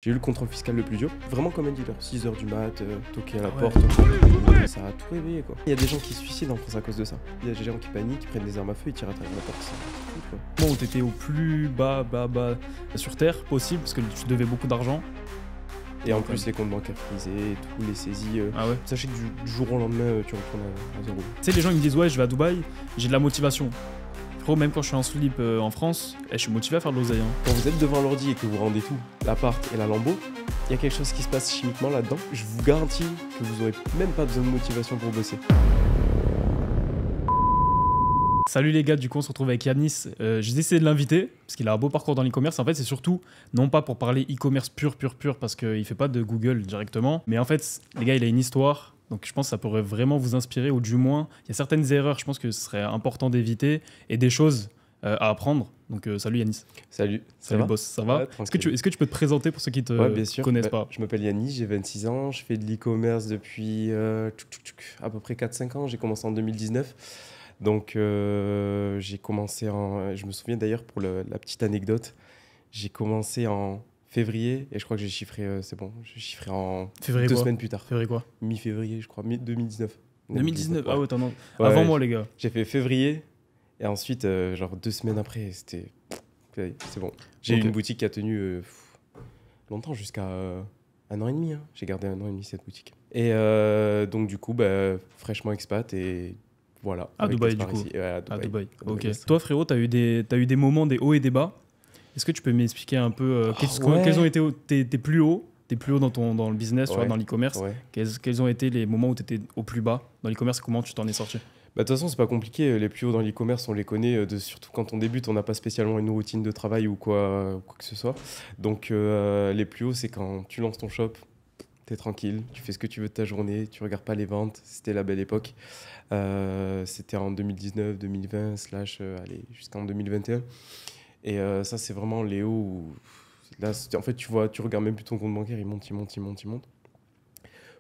J'ai eu le contrôle fiscal le plus dur, vraiment comme un dealer. 6 h du mat, toquer à la Ah porte, ouais. ça a tout réveillé quoi. Il y a des gens qui se suicident en France à cause de ça. Il y a des gens qui paniquent, qui prennent des armes à feu et tirent à travers la porte. C'est fou quoi. Moment où t'étais au plus bas sur terre possible, parce que tu devais beaucoup d'argent. Et en plus les comptes bancaires frisés, tous les saisies. Ah ouais. Sachez que du jour au lendemain, tu retournes à zéro. Tu sais, les gens ils me disent ouais, je vais à Dubaï, j'ai de la motivation. Frérot, même quand je suis en slip en France, je suis motivé à faire de l'oseille. Hein. Quand vous êtes devant l'ordi et que vous rendez tout, l'appart et la Lambo, il y a quelque chose qui se passe chimiquement là-dedans. Je vous garantis que vous aurez même pas besoin de motivation pour bosser. Salut les gars, du coup on se retrouve avec Yanis. J'ai décidé de l'inviter parce qu'il a un beau parcours dans l'e-commerce. En fait, c'est surtout non pas pour parler e-commerce pur parce qu'il fait pas de Google directement, mais en fait, les gars, il a une histoire. Donc je pense que ça pourrait vraiment vous inspirer, ou du moins, il y a certaines erreurs, je pense que ce serait important d'éviter et des choses à apprendre. Donc salut Yanis. Salut, Salut boss, ça va? Ouais, Est-ce que tu peux te présenter pour ceux qui te bien sûr. connaissent pas? Je m'appelle Yanis, j'ai 26 ans, je fais de l'e-commerce depuis à peu près 4-5 ans. J'ai commencé en 2019. Donc j'ai commencé en... Je me souviens d'ailleurs pour la petite anecdote, j'ai commencé en février et je crois que j'ai chiffré, c'est bon, j'ai chiffré en Février 2 quoi? semaines plus tard. Février quoi? Mi-février, je crois, 2019. 2019? Ouais. Ah ouais, t'en as... Ouais, Avant moi les gars. J'ai fait février et ensuite, genre 2 semaines après, c'était... C'est bon. J'ai eu Ok. une boutique qui a tenu longtemps, jusqu'à 1 an et demi. Hein. J'ai gardé 1 an et demi cette boutique. Et donc du coup, fraîchement expat et voilà. À avec Dubaï, l'espoir du coup. ici. Ouais, à Dubaï. À Dubaï. À Ok. Dubaï. Toi, frérot, t'as eu des moments, des hauts et des bas. Est-ce que tu peux m'expliquer un peu ouais. quels ont été tes plus hauts dans le business, tu vois, Ouais. dans l'e-commerce? Ouais. Quels ont été les moments où tu étais au plus bas dans l'e-commerce et comment tu t'en es sorti? De toute façon, c'est pas compliqué. Les plus hauts dans l'e-commerce, on les connaît. Surtout quand on débute, on n'a pas spécialement une routine de travail ou quoi que ce soit. Donc, les plus hauts, c'est quand tu lances ton shop, tu es tranquille, tu fais ce que tu veux de ta journée, tu regardes pas les ventes. C'était la belle époque. C'était en 2019, 2020, allez, jusqu'en 2021. Et ça, c'est vraiment les hauts où... Là, en fait, tu regardes même plus ton compte bancaire, il monte, il monte, il monte, il monte.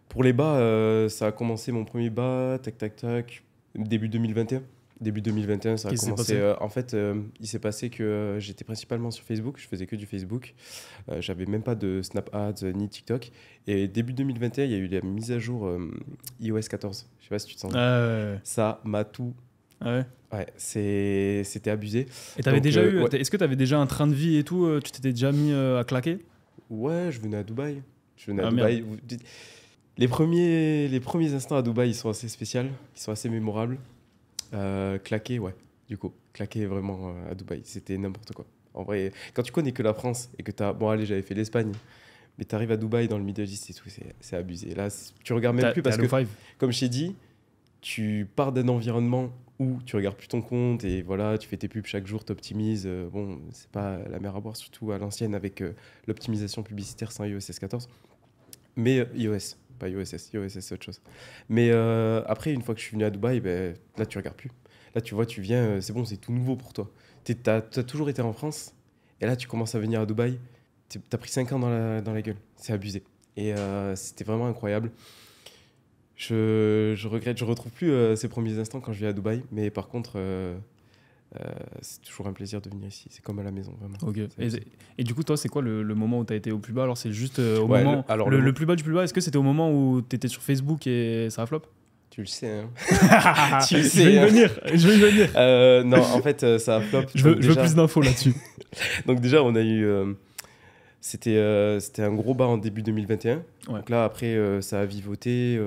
Pour les bas, ça a commencé mon premier bas, tac, tac, tac. Début 2021. Début 2021, ça a Qu'est-ce qui s'est commencé. En fait, il s'est passé que j'étais principalement sur Facebook. Je faisais que du Facebook. J'avais même pas de Snap Ads ni TikTok. Et début 2021, il y a eu la mise à jour iOS 14. Je sais pas si tu te sens. Ouais. Ça m'a tout. Ouais. Ouais, c'était abusé. Et t'avais Donc, déjà eu... ouais. Est-ce que tu avais déjà un train de vie et tout? Tu t'étais déjà mis à claquer? Ouais, je venais à Dubaï. Je venais à Ah, Dubaï. Les premiers instants à Dubaï, ils sont assez spéciaux. Ils sont assez mémorables. Claquer, ouais, du coup. Claquer vraiment à Dubaï, c'était n'importe quoi. En vrai, quand tu connais que la France et que t'as... Bon, allez, j'avais fait l'Espagne, mais t'arrives à Dubaï dans le Middle East et tout, c'est abusé. Là, tu regardes même plus parce que, comme je t'ai dit, tu pars d'un environnement où tu regardes plus ton compte et voilà, tu fais tes pubs chaque jour, t'optimises. Bon, c'est pas la mer à boire, surtout à l'ancienne avec l'optimisation publicitaire sans iOS 14. Mais iOS, pas iOS, iOS c'est autre chose. Mais après, une fois que je suis venu à Dubaï, là tu regardes plus. Là tu vois, tu viens, c'est bon, c'est tout nouveau pour toi. T'as toujours été en France, et là tu commences à venir à Dubaï, t'as pris 5 ans dans la gueule, c'est abusé. Et c'était vraiment incroyable. Je regrette, je retrouve plus ces premiers instants quand je viens à Dubaï, mais par contre, c'est toujours un plaisir de venir ici. C'est comme à la maison, vraiment. Ok. Et du coup, toi, c'est quoi le moment où tu as été au plus bas? Alors, c'est juste au Ouais, moment. le Le plus bas du plus bas, est-ce que c'était au moment où tu étais sur Facebook et ça a flop? Tu le sais, hein. Tu le sais. Je vais y venir. Non, en fait, ça a flop. Je veux plus d'infos là-dessus. Donc, déjà, on a eu. C'était un gros bas en début 2021. Ouais. Donc là, après, ça a vivoté.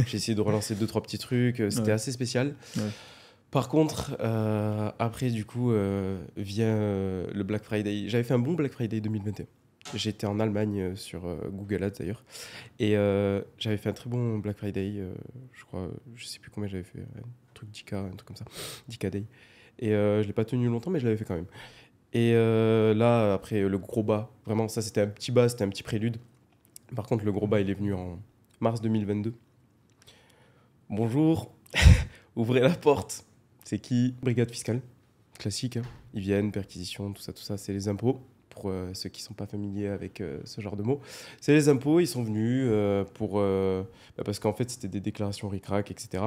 J'ai essayé de relancer 2-3 petits trucs. C'était assez spécial. Ouais. Par contre, après, du coup, vient le Black Friday. J'avais fait un bon Black Friday 2021. J'étais en Allemagne sur Google Ads d'ailleurs. Et j'avais fait un très bon Black Friday. Je crois, je sais plus combien j'avais fait. Un truc 10K, un truc comme ça. 10K Day. Et je ne l'ai pas tenu longtemps, mais je l'avais fait quand même. Et là, après le gros bas, vraiment, ça c'était un petit bas, c'était un petit prélude. Par contre, le gros bas, il est venu en mars 2022. Bonjour, ouvrez la porte. C'est qui? Brigade fiscale, classique. Hein. Ils viennent, perquisition, tout ça, c'est les impôts. Pour ceux qui ne sont pas familiers avec ce genre de mots. C'est les impôts, ils sont venus parce qu'en fait, c'était des déclarations ric-rac, etc.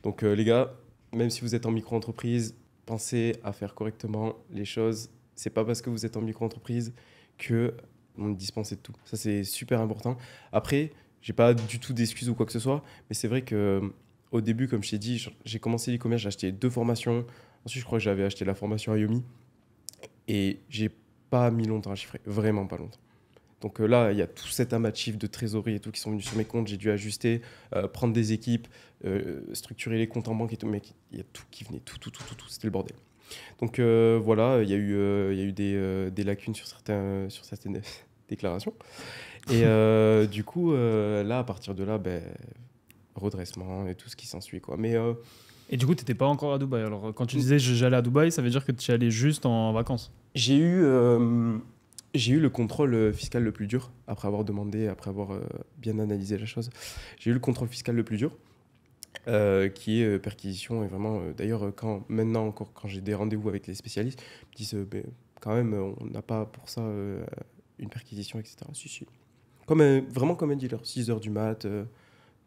Donc les gars, même si vous êtes en micro-entreprise, pensez à faire correctement les choses. C'est pas parce que vous êtes en micro-entreprise que on me dispensait de tout. Ça, c'est super important. Après, j'ai pas du tout d'excuses ou quoi que ce soit, mais c'est vrai que au début, comme je t'ai dit, j'ai commencé l'e-commerce, j'ai acheté 2 formations. Ensuite, je crois que j'avais acheté la formation Ayomi et j'ai pas mis longtemps à chiffrer, vraiment pas longtemps. Donc là, il y a tout cet amas de chiffres de trésorerie et tout qui sont venus sur mes comptes. J'ai dû ajuster, prendre des équipes, structurer les comptes en banque et tout. Mais il y a tout qui venait, tout. C'était le bordel. Donc voilà, il y a eu des lacunes sur certaines déclarations. Et du coup, là, à partir de là, redressement et tout ce qui s'ensuit, quoi. Mais Et du coup, t'étais pas encore à Dubaï. Alors, quand tu disais j'allais à Dubaï, ça veut dire que tu y allais juste en vacances. j'ai eu le contrôle fiscal le plus dur, après avoir demandé, après avoir bien analysé la chose. J'ai eu le contrôle fiscal le plus dur, qui est perquisition. Et vraiment, d'ailleurs, maintenant encore, quand j'ai des rendez-vous avec les spécialistes, ils me disent quand même, on n'a pas pour ça une perquisition, etc. Si. Vraiment comme un dealer, 6 heures du mat,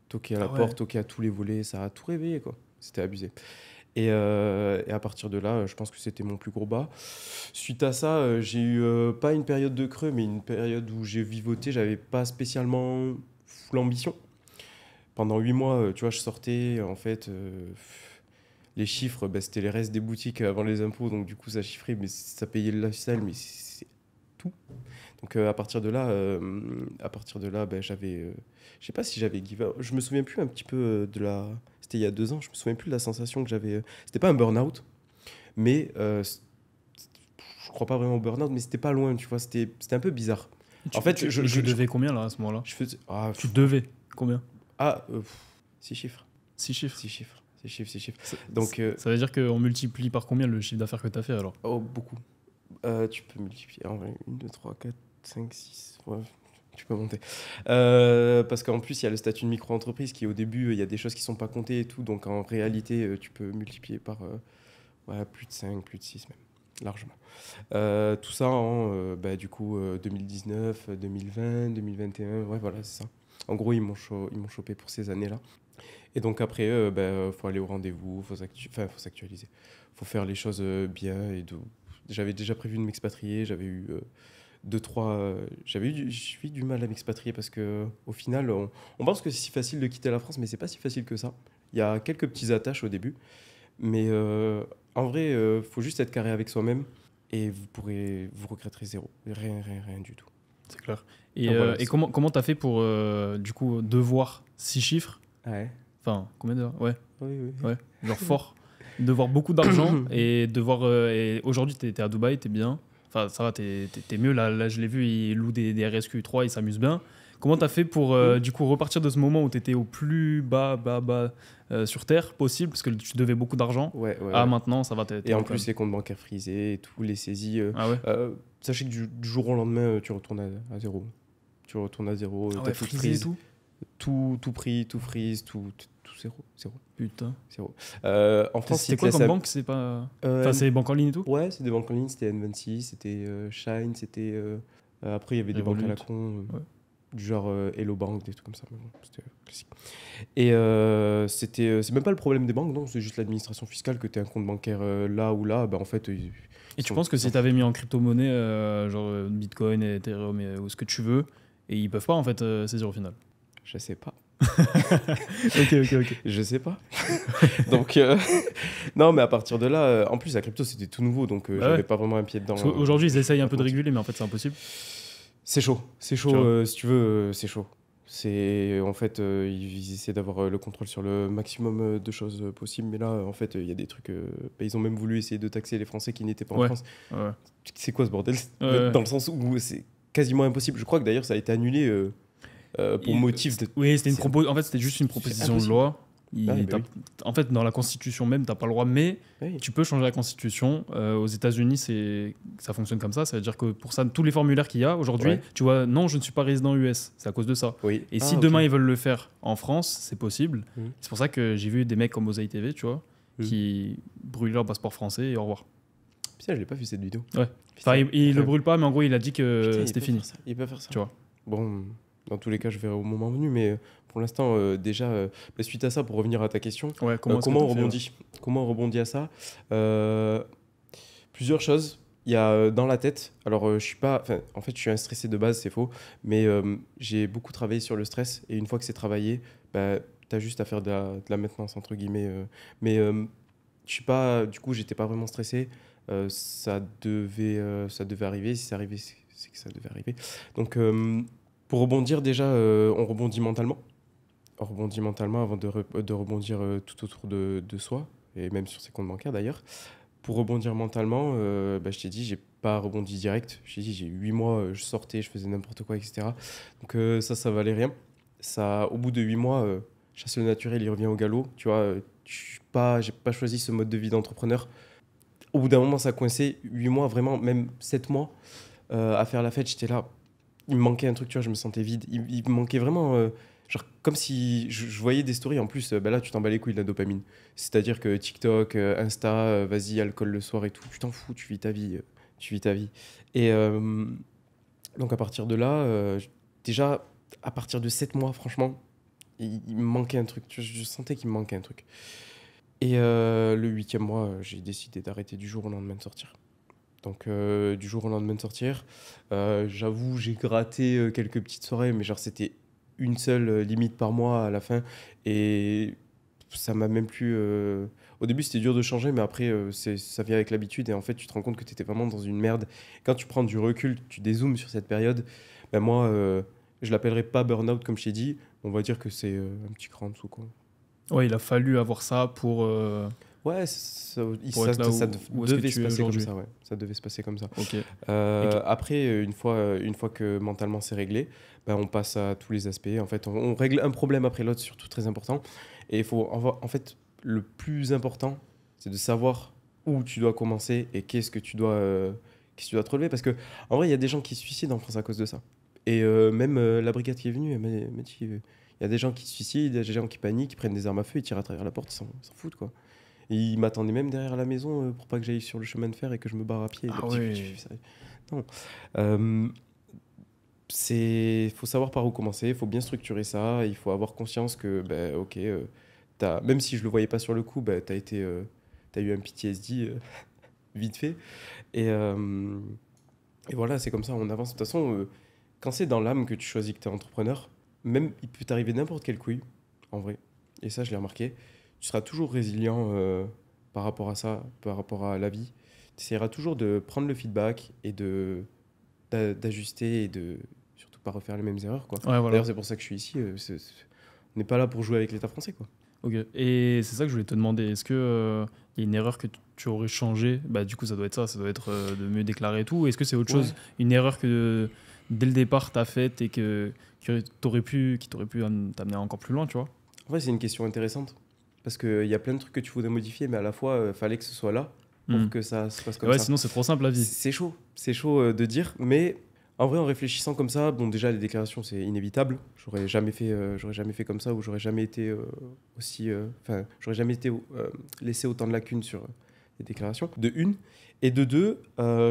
toquer à la porte, toquer à tous les volets, ça a tout réveillé, quoi. C'était abusé. Et à partir de là, je pense que c'était mon plus gros bas. Suite à ça, j'ai eu pas une période de creux, mais une période où j'ai vivoté. J'avais pas spécialement l'ambition. Pendant 8 mois, tu vois, je sortais. En fait, les chiffres, c'était les restes des boutiques avant les impôts. Donc, du coup, ça chiffrait, mais ça payait le lifestyle, mais c'est tout. Donc, à partir de là, j'avais. Je sais pas si j'avais give up. Je me souviens plus un petit peu de la. C'était il y a 2 ans. Je me souviens plus de la sensation que j'avais. C'était pas un burn-out, mais je crois pas vraiment au burn-out, mais c'était pas loin, tu vois. C'était un peu bizarre. En fait, je devais combien là à ce moment-là? Je faisais. Tu devais combien? 6 chiffres. 6 chiffres. 6 chiffres. 6 chiffres, 6 chiffres. Donc, ça veut dire qu'on multiplie par combien le chiffre d'affaires que tu as fait alors? Oh, beaucoup. Tu peux multiplier en vrai. 1, 2, 3, 4, 5, 6. Ouais, tu peux monter. Parce qu'en plus, il y a le statut de micro-entreprise qui, au début, il y a des choses qui ne sont pas comptées et tout. Donc, en réalité, tu peux multiplier par plus de 5, plus de 6 même. Largement. Tout ça en, du coup, 2019, 2020, 2021. Ouais, voilà, c'est ça. En gros, ils m'ont chopé pour ces années-là. Et donc après, faut aller au rendez-vous, faut s'actualiser. Faut faire les choses bien. J'avais déjà prévu de m'expatrier. J'avais eu j'ai eu du mal à m'expatrier parce que au final, on pense que c'est si facile de quitter la France, mais c'est pas si facile que ça. Il y a quelques petits attaches au début, mais en vrai, faut juste être carré avec soi-même et vous regretterez zéro, rien du tout. C'est clair. Et comment t'as fait pour du coup devoir 6 chiffres? Ouais. Enfin, combien de... Ouais. Oui. Ouais. Genre fort. Devoir beaucoup d'argent et devoir... et aujourd'hui, t'es à Dubaï, t'es bien. Enfin, ça va, t'es mieux. Là, je l'ai vu, il loue des RSQ3, il s'amuse bien. Comment t'as fait pour du coup repartir de ce moment où t'étais au plus bas sur Terre possible, parce que tu devais beaucoup d'argent, maintenant, ça va. Et en plus, les comptes bancaires frisés et tout, les saisies. Sachez que du jour au lendemain, tu retournes à zéro. Tu retournes à zéro. T'as tout frisé et tout. Tout pris, tout freeze, tout zéro. Putain. Zéro. En France, c'était quoi comme banque? C'est pas... Enfin, c'est des banques en ligne et tout? Ouais, c'est des banques en ligne. C'était N26, c'était Shine, c'était... après, il y avait des banques à la con, du genre Hello Bank, des trucs comme ça. Mais bon, c'était classique. Et c'est même pas le problème des banques, non, c'est juste l'administration fiscale, que tu aies un compte bancaire là ou là, en fait... Et tu penses que si tu avais mis en crypto-monnaie, genre Bitcoin, Ethereum, ou ce que tu veux, et ils peuvent pas en fait saisir au final? Je sais pas. Ok. Je sais pas. Donc, non, mais à partir de là, en plus, la crypto, c'était tout nouveau, donc j'avais pas vraiment un pied dedans. Aujourd'hui, ils essayent un peu de réguler, mais en fait, c'est impossible. C'est chaud, si tu veux, c'est chaud. En fait, ils essaient d'avoir le contrôle sur le maximum de choses possibles, mais là, en fait, il y a des trucs. Ils ont même voulu essayer de taxer les Français qui n'étaient pas en France. Ouais. C'est quoi ce bordel? Dans le sens où c'est quasiment impossible. Je crois que d'ailleurs, ça a été annulé. Pour motif de... Oui, en fait, c'était juste une proposition de loi. En fait, dans la Constitution même, tu n'as pas le droit, mais tu peux changer la Constitution. Aux États-Unis, ça fonctionne comme ça. Ça veut dire que pour ça, tous les formulaires qu'il y a aujourd'hui, tu vois, non, je ne suis pas résident US. C'est à cause de ça. Oui. Et si demain, ils veulent le faire en France, c'est possible. C'est pour ça que j'ai vu des mecs comme Osaï TV, tu vois, qui brûlent leur passeport français et au revoir. Putain, je l'ai pas vu cette vidéo. Ouais. Enfin, il le brûle pas, mais en gros, il a dit que c'était fini. Il peut faire ça. Tu vois. Bon... Dans tous les cas, je verrai au moment venu, mais pour l'instant, déjà, suite à ça, pour revenir à ta question, comment on rebondit à ça? Plusieurs choses. Il y a dans la tête, alors je suis pas, enfin, en fait, je suis un stressé de base, c'est faux, mais j'ai beaucoup travaillé sur le stress et une fois que c'est travaillé, bah, tu as juste à faire de la maintenance, entre guillemets. Mais je suis pas, du coup, j'étais pas vraiment stressé. Ça devait arriver. Si ça arrivait, c'est que ça devait arriver. Donc, pour rebondir, déjà, on rebondit mentalement. On rebondit mentalement avant de rebondir tout autour de soi, et même sur ses comptes bancaires d'ailleurs. Pour rebondir mentalement, bah, je t'ai dit, j'ai pas rebondi direct. Je t'ai dit, j'ai 8 mois, je sortais, je faisais n'importe quoi, etc. Donc ça valait rien. Ça, au bout de 8 mois, chasse le naturel, il revient au galop. Tu vois, j'ai pas choisi ce mode de vie d'entrepreneur. Au bout d'un moment, ça a coincé. 8 mois, vraiment, même 7 mois, à faire la fête, j'étais là. Il me manquait un truc, tu vois, je me sentais vide. Il me manquait vraiment, genre, comme si je voyais des stories. En plus, bah là, tu t'en bats les couilles de la dopamine. C'est-à-dire que TikTok, Insta, vas-y, alcool le soir et tout, tu t'en fous, tu vis ta vie. Tu vis ta vie. Et donc, à partir de là, déjà, à partir de 7 mois, franchement, il me manquait un truc. Tu vois, je sentais qu'il me manquait un truc. Et le 8e mois, j'ai décidé d'arrêter du jour au lendemain de sortir. Donc, du jour au lendemain de sortir, j'avoue, j'ai gratté quelques petites soirées, mais genre, c'était une seule limite par mois à la fin. Et ça m'a même plus. Au début, c'était dur de changer, mais après, ça vient avec l'habitude. Et en fait, tu te rends compte que tu étais vraiment dans une merde. Quand tu prends du recul, tu dézoomes sur cette période. Ben moi, je l'appellerai pas burn-out, comme je t'ai dit. On va dire que c'est un petit cran en dessous, quoi. Ouais, il a fallu avoir ça pour Ouais, être là où est-ce que devait tu se es passer comme aujourd'hui. ça, ouais. Ça devait se passer comme ça. Ok. Après, une fois que mentalement c'est réglé, ben, on passe à tous les aspects. En fait, on règle un problème après l'autre, surtout très important. Et il faut, en fait, le plus important, c'est de savoir où tu dois commencer et qu'est-ce que tu dois te relever. Parce que, en vrai, il y a des gens qui se suicident en France à cause de ça. Et même la brigade qui est venue, elle m'a dit, il y a des gens qui se suicident, il y a des gens qui paniquent, qui prennent des armes à feu, ils tirent à travers la porte, ils s'en foutent, quoi. Et il m'attendait même derrière la maison pour pas que j'aille sur le chemin de fer et que je me barre à pied. Il Ah a dit, ouais. tu fais ça. Non. Faut savoir par où commencer, il faut bien structurer ça, il faut avoir conscience que, ben, ok, même si je le voyais pas sur le coup, ben, t'as eu un PTSD vite fait. Et, euh, et voilà, c'est comme ça, on avance. De toute façon, quand c'est dans l'âme que tu choisis que tu es entrepreneur, même il peut t'arriver n'importe quelle couille, en vrai. Et ça, je l'ai remarqué. Tu seras toujours résilient par rapport à ça, par rapport à la vie. Tu essaieras toujours de prendre le feedback et d'ajuster et de surtout pas refaire les mêmes erreurs, quoi. Ouais, voilà. D'ailleurs, c'est pour ça que je suis ici. On n'est pas là pour jouer avec l'État français, quoi. Ok. Et c'est ça que je voulais te demander. Est-ce que y a une erreur que tu aurais changé? Bah, du coup, ça doit être ça. Ça doit être de mieux déclarer et tout. Est-ce que c'est autre chose? Une erreur que dès le départ, tu as faite et qui t'aurait pu t'amener encore plus loin, tu vois? En vrai, c'est une question intéressante. Parce qu'il y a plein de trucs que tu voudrais modifier, mais à la fois, il fallait que ce soit là pour Hmm. que ça se passe comme Ouais, ça. sinon, c'est trop simple la vie. C'est chaud de dire, mais en vrai, en réfléchissant comme ça, bon, déjà, les déclarations, c'est inévitable. J'aurais jamais fait comme ça, ou j'aurais jamais été aussi. Enfin, j'aurais jamais été laissé autant de lacunes sur les déclarations. De une. Et de deux,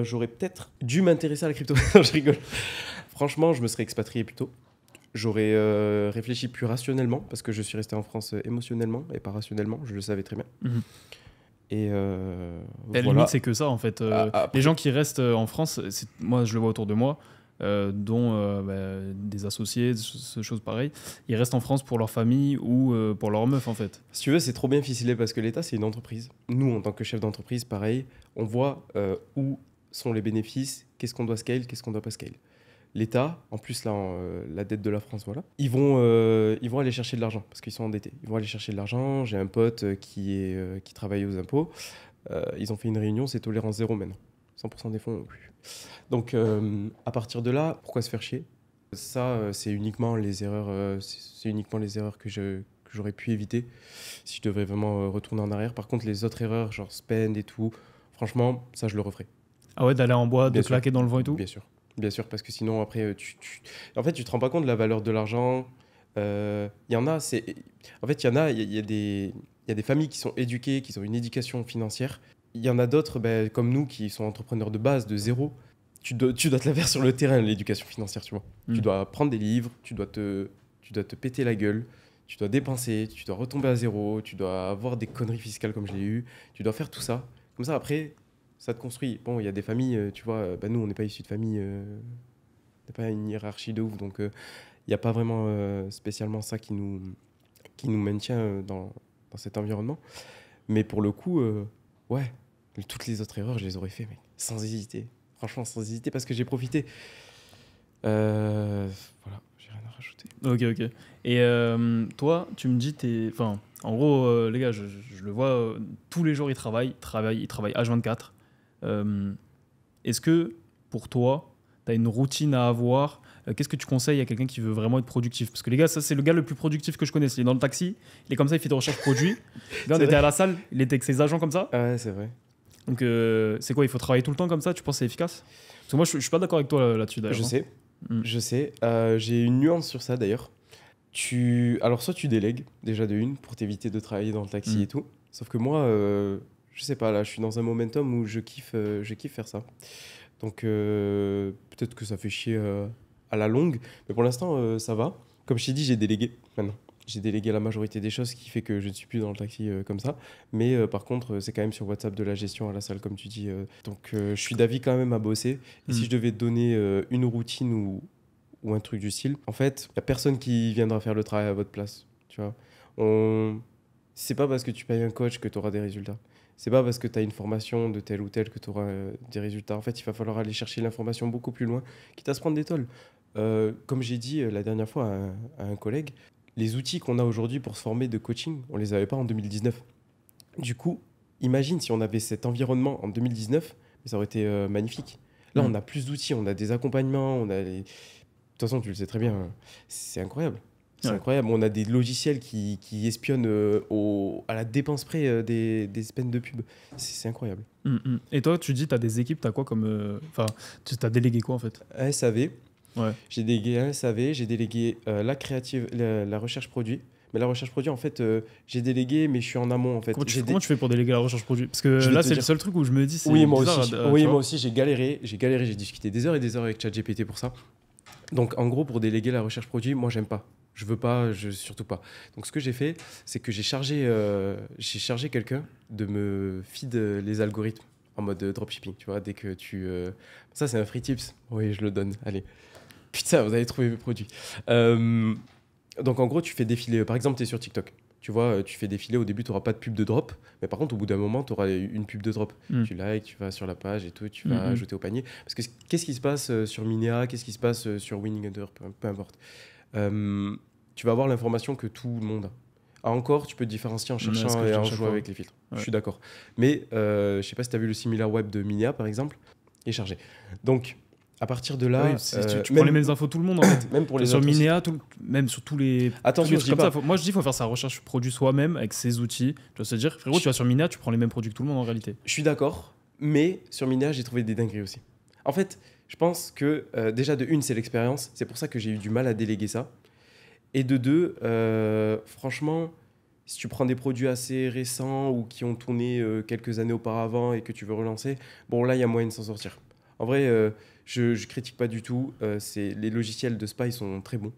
j'aurais peut-être dû m'intéresser à la crypto. Non, je rigole. Franchement, je me serais expatrié plus tôt. J'aurais réfléchi plus rationnellement, parce que je suis resté en France émotionnellement et pas rationnellement, je le savais très bien. Mhm. Et Et à la voilà. limite, c'est que ça, en fait. Après- Les gens qui restent en France, moi, je le vois autour de moi, dont des associés, des choses pareilles, ils restent en France pour leur famille ou pour leur meuf, en fait. Si tu veux, c'est trop bien ficelé parce que l'État, c'est une entreprise. Nous, en tant que chef d'entreprise, pareil, on voit où sont les bénéfices, qu'est-ce qu'on doit scale, qu'est-ce qu'on doit pas scale. L'État, en plus, là, la dette de la France, voilà, ils vont aller chercher de l'argent parce qu'ils sont endettés. Ils vont aller chercher de l'argent. J'ai un pote qui travaille aux impôts. Ils ont fait une réunion, c'est tolérance zéro maintenant. 100% des fonds. Donc, à partir de là, pourquoi se faire chier? Ça, c'est uniquement les erreurs, c'est uniquement les erreurs que j'aurais pu éviter si je devais vraiment retourner en arrière. Par contre, les autres erreurs, genre spend et tout, franchement, ça, je le referai. Ah ouais, d'aller en bois, Bien de sûr. claquer dans le vent et tout. Bien sûr, parce que sinon, après, en fait, tu te rends pas compte de la valeur de l'argent. Il y en a, en fait, il y a des familles qui sont éduquées, qui ont une éducation financière. Il y en a d'autres, ben, comme nous, qui sont entrepreneurs de base, de zéro. Tu dois te la faire sur le terrain, l'éducation financière, tu vois. Tu dois prendre des livres, tu dois te péter la gueule, tu dois dépenser, tu dois retomber à zéro, tu dois avoir des conneries fiscales comme je l'ai eu, tu dois faire tout ça. Comme ça, après, Ça te construit. Bon, il y a des familles, tu vois, bah, nous, on n'est pas issus de famille, on n'a pas une hiérarchie de ouf, donc il n'y a pas vraiment spécialement ça qui nous maintient dans cet environnement. Mais pour le coup, ouais, toutes les autres erreurs, je les aurais fait, mec, sans hésiter. Franchement, sans hésiter, parce que j'ai profité. Voilà, j'ai rien à rajouter. Ok. Et toi, tu me dis, enfin, en gros, les gars, je le vois, tous les jours, il travaille H24. Est-ce que, pour toi, tu as une routine à avoir? Qu'est-ce que tu conseilles à quelqu'un qui veut vraiment être productif? Parce que les gars, ça, c'est le gars le plus productif que je connaisse. Il est dans le taxi, il est comme ça, il fait des recherches produits. Le gars, on était à la salle, il était avec ses agents comme ça. Ah ouais, c'est vrai. Donc, c'est quoi? Il faut travailler tout le temps comme ça? Tu penses que c'est efficace? Parce que moi, je suis pas d'accord avec toi là-dessus, d'ailleurs. Je sais. J'ai une nuance sur ça, d'ailleurs. Alors, soit tu délègues, déjà de une, pour t'éviter de travailler dans le taxi et tout. Sauf que moi, je sais pas, là, je suis dans un momentum où je kiffe faire ça. Donc, peut-être que ça fait chier à la longue. Mais pour l'instant, ça va. Comme je t'ai dit, j'ai délégué maintenant. J'ai délégué la majorité des choses, ce qui fait que je ne suis plus dans le taxi comme ça. Mais par contre, c'est quand même sur WhatsApp de la gestion à la salle, comme tu dis. Donc, je suis d'avis quand même à bosser. Et si je devais te donner une routine ou un truc du style, en fait, il n'y a personne qui viendra faire le travail à votre place. Tu vois, c'est pas parce que tu payes un coach que tu auras des résultats. C'est pas parce que tu as une formation de tel ou tel que tu auras des résultats. En fait, il va falloir aller chercher l'information beaucoup plus loin, quitte à se prendre des tôles. Comme j'ai dit la dernière fois à un collègue, les outils qu'on a aujourd'hui pour se former de coaching, on les avait pas en 2019. Du coup, imagine si on avait cet environnement en 2019, ça aurait été magnifique. Là, on a plus d'outils, on a des accompagnements, on a les... De toute façon, tu le sais très bien, c'est incroyable. C'est incroyable. On a des logiciels qui espionnent à la dépense près des peines de pub. C'est incroyable. Et toi, tu dis, tu as des équipes, tu as quoi comme... Enfin, tu as délégué quoi en fait? Un SAV. Ouais. J'ai délégué un SAV, j'ai délégué la recherche produit. Mais la recherche produit, en fait, j'ai délégué, mais je suis en amont, en fait. Comment tu fais pour déléguer la recherche produit? Parce que là, c'est le seul truc où je me dis, c'est oui, moi bizarre, aussi, moi aussi, j'ai galéré, j'ai discuté des heures et des heures avec ChatGPT pour ça. Donc, en gros, pour déléguer la recherche produit, moi, j'aime pas. Je veux pas, surtout pas. Donc, ce que j'ai fait, c'est que j'ai chargé quelqu'un de me feed les algorithmes en mode dropshipping. Tu vois, dès que tu... Ça, c'est un free tips. Oui, je le donne. Allez. Putain, vous allez trouver mes produits. Donc, en gros, tu fais défiler... Par exemple, tu es sur TikTok. Tu vois, tu fais défiler. Au début, tu n'auras pas de pub de drop. Mais par contre, au bout d'un moment, tu auras une pub de drop. Tu likes, tu vas sur la page et tout. Tu vas ajouter au panier. Parce que qu'est-ce qui se passe sur Minea? Qu'est-ce qui se passe sur Winning Under? Peu importe. Tu vas avoir l'information que tout le monde a. Ah, encore, tu peux te différencier en cherchant et en jouant avec les filtres. Ouais. Je suis d'accord. Mais je sais pas si tu as vu le SimilarWeb de Minea, par exemple. Il est chargé. Donc, à partir de là... tu prends les mêmes infos tout le monde, en fait. Même pour les sur Minea, même sur tous les... Attention, tous les trucs comme ça. Moi, je dis qu'il faut faire sa recherche produit soi-même avec ses outils. Tu vas se dire, frérot, tu vas sur Minea, tu prends les mêmes produits que tout le monde, en réalité. Je suis d'accord. Mais sur Minea, j'ai trouvé des dingueries aussi. En fait, je pense que déjà, de une, c'est l'expérience. C'est pour ça que j'ai eu du mal à déléguer ça. Et de deux, franchement, si tu prends des produits assez récents ou qui ont tourné quelques années auparavant et que tu veux relancer, bon, là, il y a moyen de s'en sortir. En vrai, je critique pas du tout. Les logiciels de Spy sont très bons.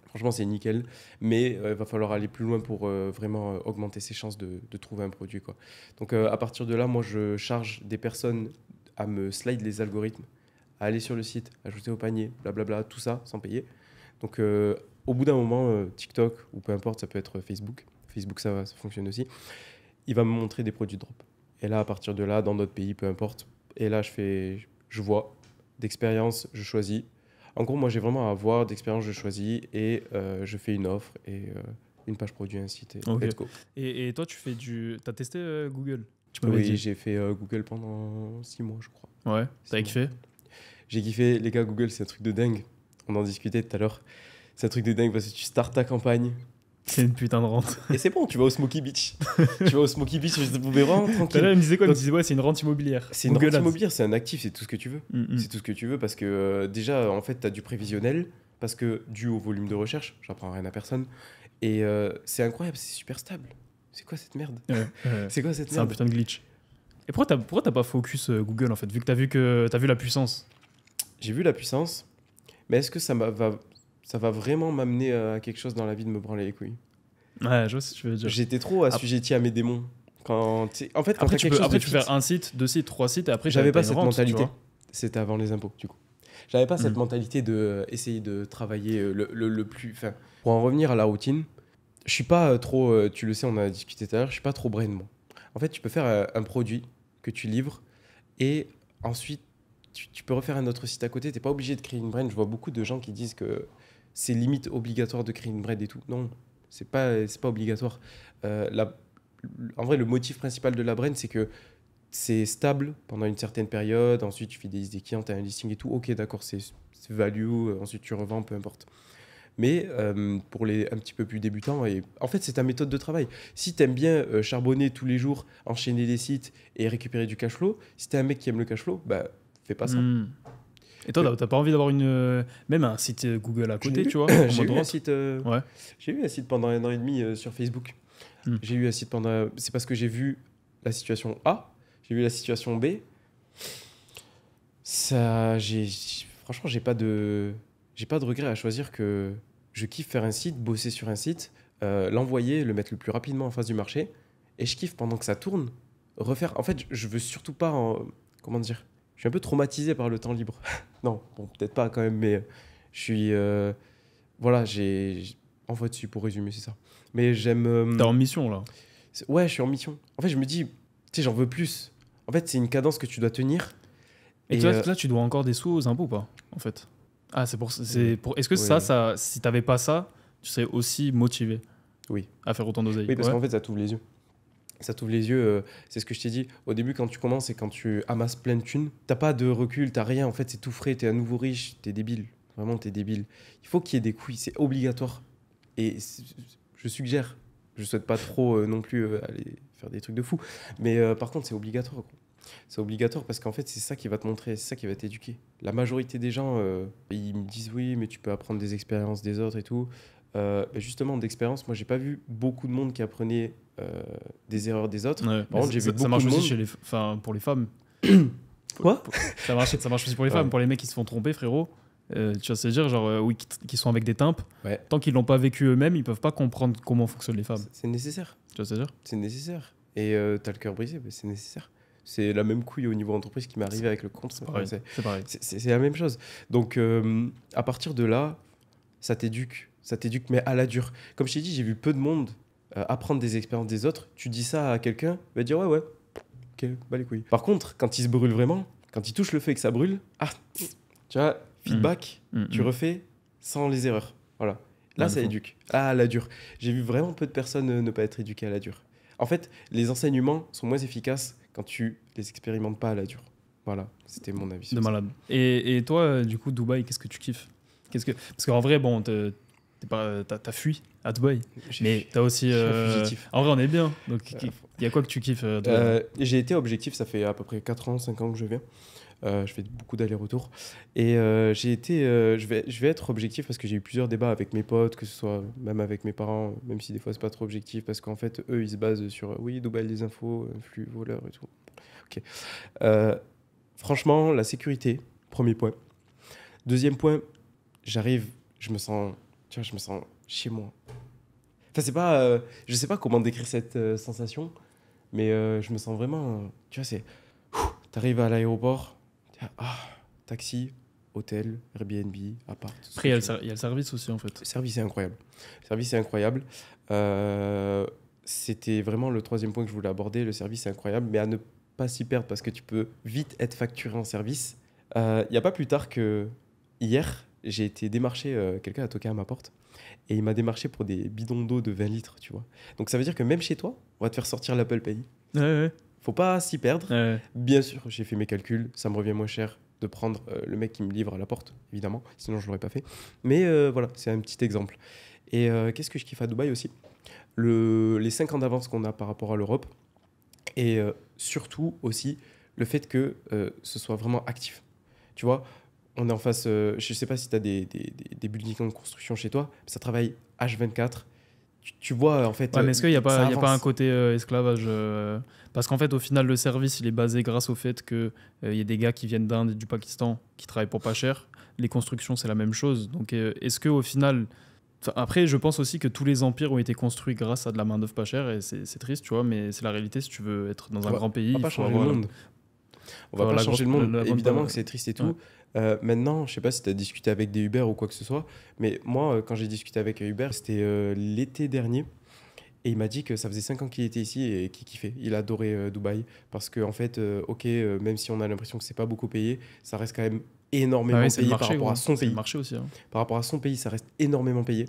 Franchement, c'est nickel. Mais il va falloir aller plus loin pour vraiment augmenter ses chances de trouver un produit, quoi. Donc, à partir de là, moi, je charge des personnes à me slide les algorithmes, à aller sur le site, ajouter au panier, blablabla, tout ça, sans payer. Donc, au bout d'un moment, TikTok ou peu importe, ça peut être Facebook. Facebook, ça fonctionne aussi. Il va me montrer des produits de drop. Et là, à partir de là, dans d'autres pays, peu importe. Et là, je vois d'expérience, je choisis. En gros, moi, j'ai vraiment à voir d'expérience, je choisis et je fais une offre et une page produit, un site. Et let's go. Et toi, t'as testé Google? Oui, j'ai fait Google pendant 6 mois, je crois. Ouais, t'as kiffé? J'ai kiffé. Les gars, Google, c'est un truc de dingue. On en discutait tout à l'heure. C'est un truc de dingue parce que tu startes ta campagne. C'est une putain de rente. Et c'est bon, tu vas au Smoky Beach. Tu vas au Smoky Beach, je pouvais vraiment tranquille. Là, il me disait quoi? Il me disait, ouais, c'est une rente immobilière. C'est une rente immobilière, c'est un actif, c'est tout ce que tu veux. C'est tout ce que tu veux parce que déjà, en fait, tu as du prévisionnel parce que dû au volume de recherche, j'apprends rien à personne. Et c'est incroyable, c'est super stable. C'est quoi cette merde? C'est quoi cette merde? C'est un putain de glitch. Et pourquoi t'as pas focus Google en fait, vu que t'as vu la puissance? J'ai vu la puissance, mais est-ce que ça va vraiment m'amener à quelque chose dans la vie de me branler les couilles? Ouais, je vois ce que tu veux dire. J'étais trop assujetti à mes démons. En fait, quand Après, t'as quelque chose après de tu peux fixe, faire un site, 2 sites, 3 sites, et après, j'avais pas t'as une cette rente, tu mentalité. vois. C'était avant les impôts, du coup. J'avais pas cette Mm. mentalité de essayer de travailler le plus. Enfin, pour en revenir à la routine, je suis pas trop. Tu le sais, on a discuté tout à l'heure. Je suis pas trop brain, moi. En fait, tu peux faire un produit que tu livres et ensuite tu peux refaire un autre site à côté. T'es pas obligé de créer une brain. Je vois beaucoup de gens qui disent que c'est limite obligatoire de créer une brain et tout. Non, c'est pas obligatoire. En vrai, le motif principal de la brain, c'est que c'est stable pendant une certaine période. Ensuite, tu fidélises des clients, tu as un listing et tout. Ok, d'accord, c'est value. Ensuite, tu revends, peu importe. Mais pour les un petit peu plus débutants, et en fait, c'est ta méthode de travail. Si tu aimes bien charbonner tous les jours, enchaîner les sites et récupérer du cash flow, si tu es un mec qui aime le cash flow, bah, fais pas ça. Mm. Et toi, t'as pas envie d'avoir même un site Google à Je l'ai côté, eu. tu vois, en J'ai mode eu un rente. site, Ouais. j'ai eu un site pendant 1 an et demi sur Facebook. Mm. J'ai eu un site pendant. C'est parce que j'ai vu la situation A, j'ai vu la situation B. Franchement, j'ai pas de regret à choisir que je kiffe faire un site, bosser sur un site, l'envoyer, le mettre le plus rapidement en face du marché, et je kiffe pendant que ça tourne, refaire. En fait, je veux surtout pas, comment dire, je suis un peu traumatisé par le temps libre. Non, bon, peut-être pas quand même, mais je suis, voilà, envoie dessus pour résumer, c'est ça. Mais j'aime. T'es en mission, là. Ouais, je suis en mission. En fait, je me dis, tu sais, j'en veux plus. En fait, c'est une cadence que tu dois tenir. Et Et, toi, là, tu dois encore des sous aux impôts ou pas, en fait? Ah, Est-ce que oui. si t'avais pas ça, tu serais aussi motivé Oui. à faire autant d'oseille? Oui, parce Ouais. qu'en fait, ça t'ouvre les yeux. Ça t'ouvre les yeux, c'est ce que je t'ai dit. Au début, quand tu commences et quand tu amasses plein de thunes, t'as pas de recul, t'as rien. En fait, c'est tout frais, t'es un nouveau riche, t'es débile. Vraiment, t'es débile. Il faut qu'il y ait des couilles, c'est obligatoire. Et je suggère, je souhaite pas trop non plus aller faire des trucs de fou. Mais par contre, c'est obligatoire, quoi. C'est obligatoire parce qu'en fait, c'est ça qui va te montrer, c'est ça qui va t'éduquer. La majorité des gens, ils me disent oui, mais tu peux apprendre des expériences des autres et tout. Justement, d'expérience, moi, j'ai pas vu beaucoup de monde qui apprenait des erreurs des autres. Ouais, Par contre, j'ai vu ça beaucoup marche de aussi monde. chez pour les femmes. Quoi? Ça marche aussi pour les femmes, Ouais. pour les mecs qui se font tromper, frérot. Tu vois, c'est dire, genre, oui, qui sont avec des tympes. Ouais. Tant qu'ils l'ont pas vécu eux-mêmes, ils peuvent pas comprendre comment fonctionnent les femmes. C'est nécessaire. Tu vois, c'est dire. C'est nécessaire. Et t'as le cœur brisé, bah, c'est nécessaire. C'est la même couille au niveau entreprise qui m'est arrivé avec le compte. C'est pareil. C'est pareil. C'est la même chose. Donc, à partir de là, ça t'éduque. Ça t'éduque, mais à la dure. Comme je t'ai dit, j'ai vu peu de monde apprendre des expériences des autres. Tu dis ça à quelqu'un, il va dire ouais, ok, bah les couilles. Par contre, quand il se brûle vraiment, quand il touche le feu et que ça brûle, tu vois, feedback, tu refais sans les erreurs. Voilà. Là, Ouais, ça de fou. éduque. À la dure. J'ai vu vraiment peu de personnes ne pas être éduquées à la dure. En fait, les enseignements sont moins efficaces quand tu les expérimentes pas à la dure. Voilà, c'était mon avis. De sur ça. malade. Et toi, du coup, Dubaï, qu'est-ce que tu kiffes? Parce qu'en vrai, bon, t'as fui à Dubaï, mais t'as aussi. je suis un fugitif. En vrai, on est bien. Donc, il y a quoi que tu kiffes à Dubaï? J'ai été objectif, ça fait à peu près 4 ans, 5 ans que je viens. Je fais beaucoup d'allers-retours. Et je vais être objectif parce que j'ai eu plusieurs débats avec mes potes, que ce soit même avec mes parents, même si des fois c'est pas trop objectif, parce qu'en fait, eux, ils se basent sur oui, Dubaï, les infos, flux, voleurs et tout. Ok. Franchement, la sécurité, premier point. Deuxième point, j'arrive, je me sens chez moi. Enfin, c'est pas, je sais pas comment décrire cette sensation, mais je me sens vraiment, tu vois, c'est, t'arrives à l'aéroport, taxi, hôtel, Airbnb, appart. tout ce Après, il y que tu veux. a le service aussi, en fait. Le service est incroyable. Le service est incroyable. C'était vraiment le troisième point que je voulais aborder. Le service est incroyable, mais à ne pas s'y perdre parce que tu peux vite être facturé en service. Il n'y a pas plus tard que hier, j'ai été démarché, quelqu'un a toqué à ma porte et il m'a démarché pour des bidons d'eau de 20 litres, tu vois. Donc ça veut dire que même chez toi, on va te faire sortir l'Apple Pay. Ouais. Faut pas s'y perdre. Ouais. Bien sûr, j'ai fait mes calculs, ça me revient moins cher de prendre le mec qui me livre à la porte, évidemment, sinon je l'aurais pas fait. Mais voilà, c'est un petit exemple. Et qu'est-ce que je kiffe à Dubaï aussi? Les 5 ans d'avance qu'on a par rapport à l'Europe, et surtout aussi le fait que ce soit vraiment actif. Tu vois, on est en face, je sais pas si tu as des buildings en construction chez toi, mais ça travaille H24. Tu vois, en fait. Ouais, mais est-ce qu'il n'y a ça pas un avance. côté esclavage parce qu'en fait, au final, le service, il est basé grâce au fait qu'il y a des gars qui viennent d'Inde et du Pakistan qui travaillent pour pas cher. Les constructions, c'est la même chose. Donc, est-ce qu'au final, Enfin, après, je pense aussi que tous les empires ont été construits grâce à de la main-d'œuvre pas chère et c'est triste, tu vois, mais c'est la réalité. Si tu veux être dans un grand pays, On va il pas faut changer le avoir monde. On va avoir pas la changer grosse- le monde. la bonne Évidemment part. que c'est triste et tout. Ouais. Maintenant, je sais pas si tu as discuté avec des Uber ou quoi que ce soit, mais moi, quand j'ai discuté avec Uber, c'était l'été dernier. Et il m'a dit que ça faisait 5 ans qu'il était ici et qu'il kiffait. Il adorait Dubaï. Parce qu'en fait, même si on a l'impression que c'est pas beaucoup payé, ça reste quand même énormément Ah oui, c'est le payé par marché, rapport gros. à son C'est le pays. marché aussi. Hein. Par rapport à son pays, ça reste énormément payé.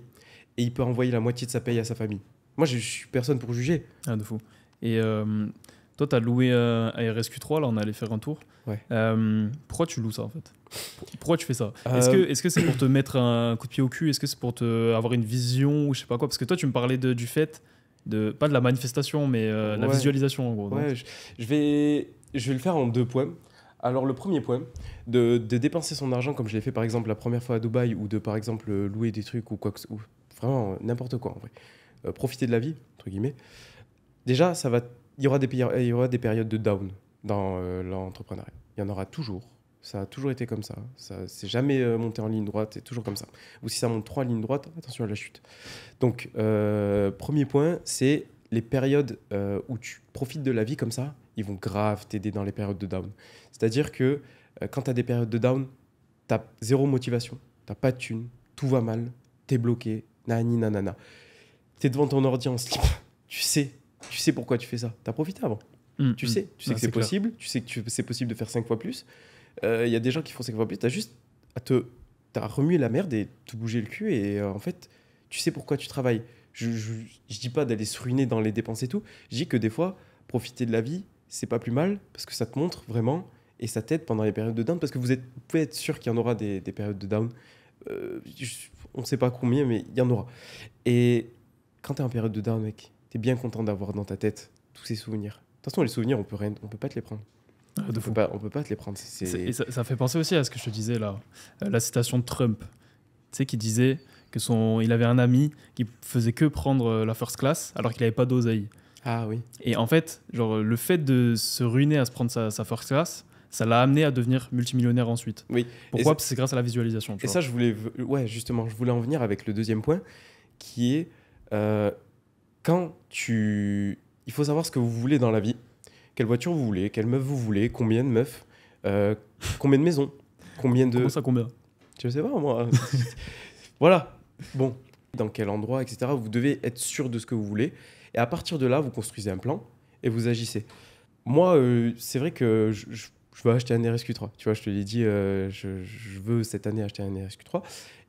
Et il peut envoyer la moitié de sa paye à sa famille. Moi, je suis personne pour juger. Ah, de fou. Et toi, tu as loué à RSQ3, là, on allait faire un tour. Ouais. Pourquoi tu loues ça, en fait? Pourquoi tu fais ça? Euh, Est-ce que c'est pour te mettre un coup de pied au cul? Est-ce que c'est pour avoir une vision ou je sais pas quoi? Parce que toi, tu me parlais du fait, pas de la manifestation, mais la Ouais. visualisation, en gros. non? Ouais, je vais le faire en 2 points. Alors, le premier point, de dépenser son argent comme je l'ai fait par exemple la première fois à Dubaï ou de par exemple louer des trucs ou quoi que ou vraiment n'importe quoi en vrai. Profiter de la vie, entre guillemets. Déjà, il y aura des périodes de down dans l'entrepreneuriat. Il y en aura toujours. Ça a toujours été comme ça. Ça c'est jamais monté en ligne droite, c'est toujours comme ça. Ou si ça monte 3 lignes droites, attention à la chute. Donc, premier point, c'est les périodes où tu profites de la vie comme ça, ils vont grave t'aider dans les périodes de down. C'est-à-dire que quand tu as des périodes de down, tu as zéro motivation, tu pas de thune, tout va mal, tu es bloqué, nani nanana. Tu es devant ton ordi en slip, tu sais pourquoi tu fais ça. Tu as profité avant. Tu sais Ah, que c'est clair. possible, tu sais que c'est possible de faire 5 fois plus. Il y a des gens qui font 5 fois plus, tu as juste à remuer la merde et te bouger le cul et en fait, tu sais pourquoi tu travailles. Je dis pas d'aller se ruiner dans les dépenses et tout, je dis que des fois, profiter de la vie, c'est pas plus mal parce que ça te montre vraiment et ça t'aide pendant les périodes de down parce que vous pouvez être sûr qu'il y en aura des périodes de down. On sait pas combien, mais il y en aura. Et quand tu es en période de down, mec, tu es bien content d'avoir dans ta tête tous ces souvenirs. De toute façon, les souvenirs, on peut pas te les prendre. Ah, de fou. On peut pas te les prendre. Et ça fait penser aussi à ce que je te disais là, la citation de Trump, tu sais, qui disait il avait un ami qui faisait que prendre la first class alors qu'il n'avait pas d'oseille. Ah oui. Et en fait, genre, le fait de se ruiner à se prendre sa first class, ça l'a amené à devenir multimillionnaire ensuite. Oui. Pourquoi? Parce que c'est grâce à la visualisation. Tu Et vois. ça, justement, je voulais en venir avec le deuxième point, qui est il faut savoir ce que vous voulez dans la vie, quelle voiture vous voulez, quelle meuf vous voulez, combien de meufs, combien de maisons, combien de... Comment ça, combien? Je sais pas, moi. Voilà. Bon, dans quel endroit, etc. Vous devez être sûr de ce que vous voulez. Et à partir de là, vous construisez un plan et vous agissez. Moi, c'est vrai que je veux acheter un RSQ3. Tu vois, je te l'ai dit, je veux cette année acheter un RSQ3.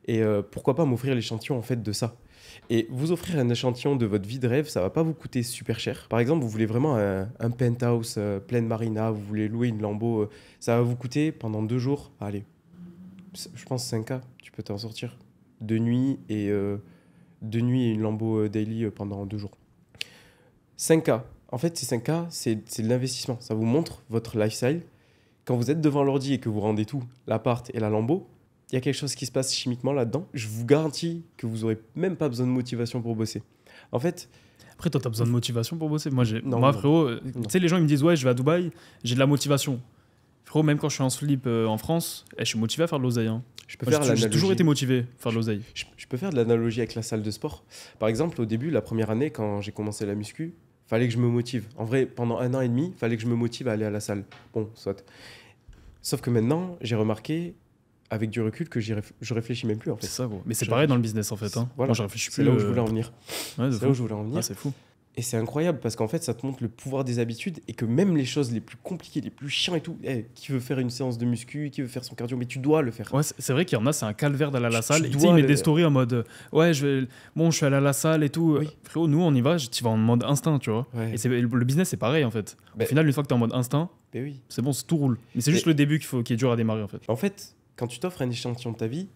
Et pourquoi pas m'offrir l'échantillon en fait de ça. Et vous offrir un échantillon de votre vie de rêve, ça va pas vous coûter super cher. Par exemple, vous voulez vraiment un penthouse pleine marina, vous voulez louer une Lambo, ça va vous coûter pendant 2 jours, allez, je pense 5K, tu peux t'en sortir. 2 nuits et une Lambo daily pendant 2 jours. 5K. En fait, ces 5K, c'est de l'investissement. Ça vous montre votre lifestyle. Quand vous êtes devant l'ordi et que vous rendez tout, l'appart et la Lambo, il y a quelque chose qui se passe chimiquement là-dedans. Je vous garantis que vous n'aurez même pas besoin de motivation pour bosser. En fait... Après, toi, tu as besoin de motivation pour bosser. Non, Moi, non. frérot, tu sais, les gens ils me disent, ouais, je vais à Dubaï, j'ai de la motivation. Frérot, même quand je suis en slip en France, je suis motivé à faire de l'oseille. Hein. Je peux Moi, faire j'ai l'analogie. toujours été motivé à faire de l'oseille. Je peux faire de l'analogie avec la salle de sport. Par exemple, au début, la première année, quand j'ai commencé la muscu, fallait que je me motive. En vrai, pendant 1 an et demi, fallait que je me motive à aller à la salle. Bon, soit. Sauf que maintenant, j'ai remarqué, avec du recul, que je réfléchis même plus, en fait. C'est ça, gros. Mais c'est Je pareil réfléchis. dans le business, en fait. Hein. Voilà. Moi, je réfléchis C'est plus. là où je voulais en venir. Ouais, de C'est fou. là où je voulais en venir. Ah, c'est fou. Et c'est incroyable parce qu'en fait, ça te montre le pouvoir des habitudes et que même les choses les plus compliquées, les plus chiants et tout, qui veut faire une séance de muscu, qui veut faire son cardio, mais tu dois le faire. Ouais, c'est vrai qu'il y en a, c'est un calvaire d'aller à la Tu salle. Et tu sais, dois ils mettent le- des stories en mode ouais, je suis allé à la salle et tout. Oui. Frérot, nous, on y va, tu vas en mode instinct, tu vois. Ouais. Et le business, c'est pareil, en fait. Ben- Au final, une fois que tu es en mode instinct, Mais oui. c'est bon, tout roule. Mais c'est juste Mais- le début qui est dur à démarrer, en fait. En fait, quand tu t'offres un échantillon de ta vie,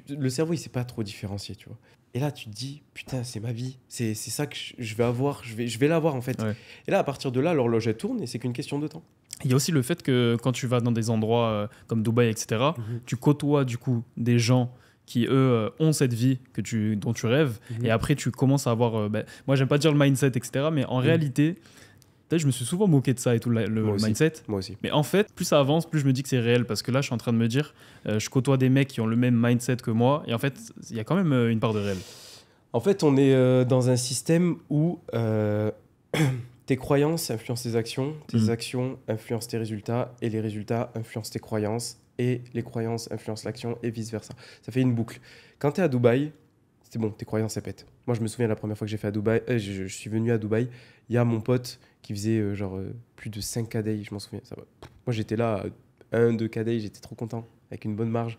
le cerveau, il sait pas trop différencier, tu vois. Et là, tu te dis, putain, c'est ma vie. C'est ça que je vais avoir. Je vais l'avoir, en fait. Ouais. Et là, à partir de là, l'horloge, elle tourne et c'est qu'une question de temps. Il y a aussi le fait que quand tu vas dans des endroits comme Dubaï, etc., tu côtoies du coup des gens qui, eux, ont cette vie dont tu rêves. Et après, tu commences à avoir... moi, j'aime pas dire le mindset, etc., mais en réalité, Peut-être je me suis souvent moqué de ça et tout, le Moi aussi. mindset. Moi aussi. Mais en fait, plus ça avance, plus je me dis que c'est réel. Parce que là, je suis en train de me dire, je côtoie des mecs qui ont le même mindset que moi. Et en fait, il y a quand même une part de réel. En fait, on est dans un système où tes croyances influencent tes actions, tes actions influencent tes résultats, et les résultats influencent tes croyances, et les croyances influencent l'action, et vice-versa. Ça fait une boucle. Quand tu es à Dubaï, c'est bon, tes croyances, elles pètent. Moi, je me souviens la première fois que j'ai fait à Dubaï, je suis venu à Dubaï, il y a mon pote qui faisait plus de 5 KD, je m'en souviens. Ça va. Moi, j'étais là, 1, 2 KD, j'étais trop content, avec une bonne marge.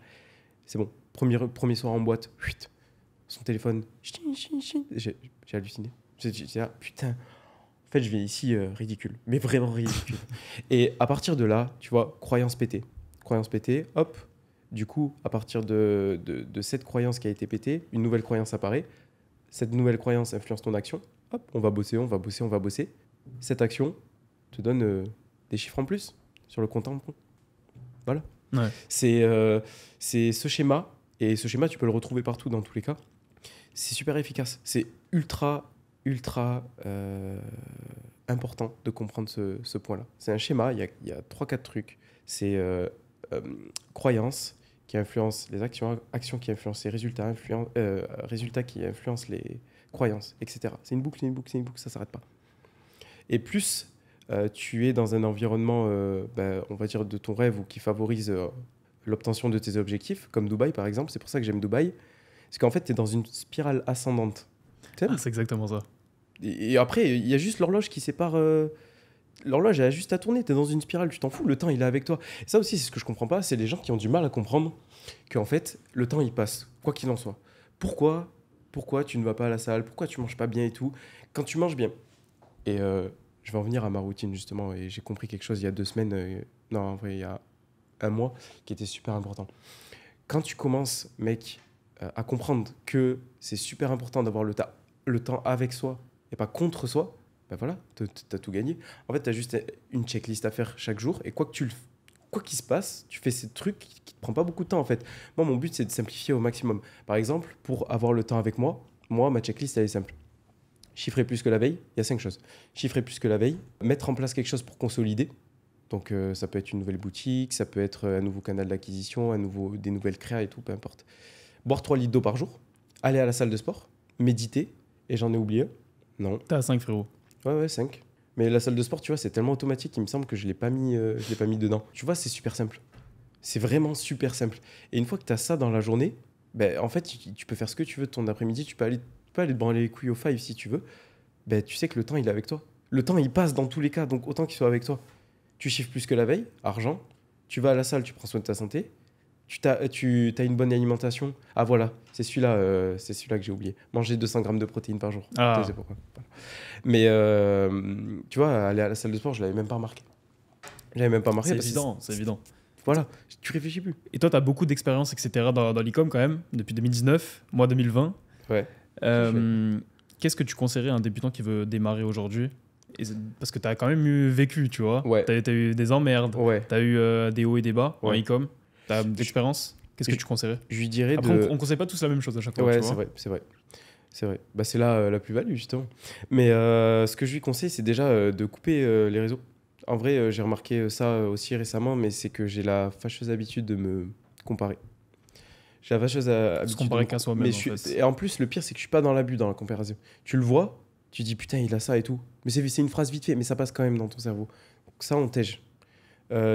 C'est bon, premier soir en boîte, chuit, son téléphone, j'ai halluciné. J'ai dit, ah, putain, en fait, je viens ici ridicule, mais vraiment ridicule. Et à partir de là, tu vois, croyance pétée. Croyance pétée, hop, du coup, à partir de cette croyance qui a été pétée, une nouvelle croyance apparaît. Cette nouvelle croyance influence ton action. Hop, on va bosser, on va bosser, on va bosser. Cette action te donne des chiffres en plus sur le compte en banque. Voilà. Ouais. C'est ce schéma, et ce schéma, tu peux le retrouver partout dans tous les cas. C'est super efficace. C'est ultra important de comprendre ce point-là. C'est un schéma, il y a 3-4 trucs. C'est croyances qui influencent les actions, actions qui influencent les résultats, résultats qui influencent les croyances, etc. C'est une boucle, ça ne s'arrête pas. Et plus tu es dans un environnement, on va dire, de ton rêve ou qui favorise l'obtention de tes objectifs, comme Dubaï par exemple, c'est pour ça que j'aime Dubaï, c'est qu'en fait, tu es dans une spirale ascendante. Ah, c'est exactement ça. Et après, il y a juste l'horloge qui sépare. L'horloge, elle a juste à tourner. Tu es dans une spirale, tu t'en fous. Le temps, il est avec toi. Et ça aussi, c'est ce que je comprends pas. C'est les gens qui ont du mal à comprendre qu'en fait, le temps, il passe, quoi qu'il en soit. Pourquoi tu ne vas pas à la salle? Pourquoi tu manges pas bien et tout? Quand tu manges bien. Et je vais en venir à ma routine, justement. Et j'ai compris quelque chose il y a 2 semaines. Non, en vrai, il y a 1 mois, qui était super important. Quand tu commences, mec, à comprendre que c'est super important d'avoir le temps avec soi et pas contre soi, ben voilà, t'as tout gagné. En fait, t'as juste une checklist à faire chaque jour, et quoi qu'il se passe, tu fais ces trucs qui te prennent pas beaucoup de temps en fait. Moi, mon but, c'est de simplifier au maximum. Par exemple, pour avoir le temps avec moi, ma checklist, elle est simple. Chiffrer plus que la veille, il y a 5 choses. Chiffrer plus que la veille, mettre en place quelque chose pour consolider. Donc, ça peut être une nouvelle boutique, ça peut être un nouveau canal d'acquisition, des nouvelles créas et tout, peu importe. Boire 3 litres d'eau par jour, aller à la salle de sport, méditer, et j'en ai oublié. Non. T'es à 5, frérot. Ouais, 5. Mais la salle de sport, tu vois, c'est tellement automatique, il me semble que je l'ai pas mis dedans. Tu vois, c'est super simple. C'est vraiment super simple. Et une fois que tu as ça dans la journée, ben, en fait, tu peux faire ce que tu veux de ton après-midi, tu peux aller te branler les couilles au five si tu veux. Ben, tu sais que le temps, il est avec toi. Le temps, il passe dans tous les cas, donc autant qu'il soit avec toi. Tu chiffres plus que la veille, argent. Tu vas à la salle, tu prends soin de ta santé. Tu as une bonne alimentation. Ah voilà, c'est celui-là que j'ai oublié. Manger 200 grammes de protéines par jour. Ah. Je sais pourquoi. Voilà. Mais tu vois, aller à la salle de sport, je l'avais même pas remarqué. C'est évident, c'est évident. Voilà, tu réfléchis plus. Et toi, tu as beaucoup d'expérience, etc. dans l'e-com quand même, depuis 2019, moi 2020. Ouais. Qu'est-ce que tu conseillerais à un débutant qui veut démarrer aujourd'hui? Parce que tu as quand même vécu, tu vois. Ouais. Tu as eu des emmerdes, Ouais. tu as eu des hauts et des bas en Ouais. e-com. Tu as d'expérience. Qu'est-ce que tu conseillerais? Je lui dirais Après, on ne conseille pas tous la même chose à chaque fois. Ouais, tu vois. c'est vrai. Bah, c'est là la plus-value, justement. Mais ce que je lui conseille, c'est déjà de couper les réseaux. En vrai, j'ai remarqué ça aussi récemment, mais c'est que j'ai la fâcheuse habitude de me comparer. J'ai la fâcheuse habitude Se comparer qu'à soi-même, mais en fait. Et en plus, le pire, c'est que je suis pas dans l'abus dans la comparaison. Tu le vois, tu dis putain, il a ça et tout. Mais c'est une phrase vite fait, mais ça passe quand même dans ton cerveau. Donc ça, on tège.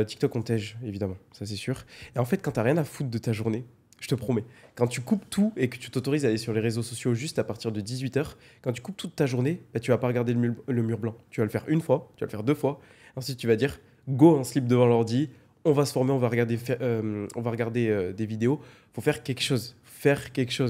TikTok, on tège, évidemment, ça c'est sûr. Et en fait, quand t'as rien à foutre de ta journée, je te promets, quand tu coupes tout et que tu t'autorises à aller sur les réseaux sociaux juste à partir de 18h, quand tu coupes toute ta journée, bah, tu vas pas regarder le mur blanc. Tu vas le faire une fois, tu vas le faire 2 fois. Ensuite, tu vas dire go en slip devant l'ordi, on va se former, on va regarder des vidéos. Faut faire quelque chose.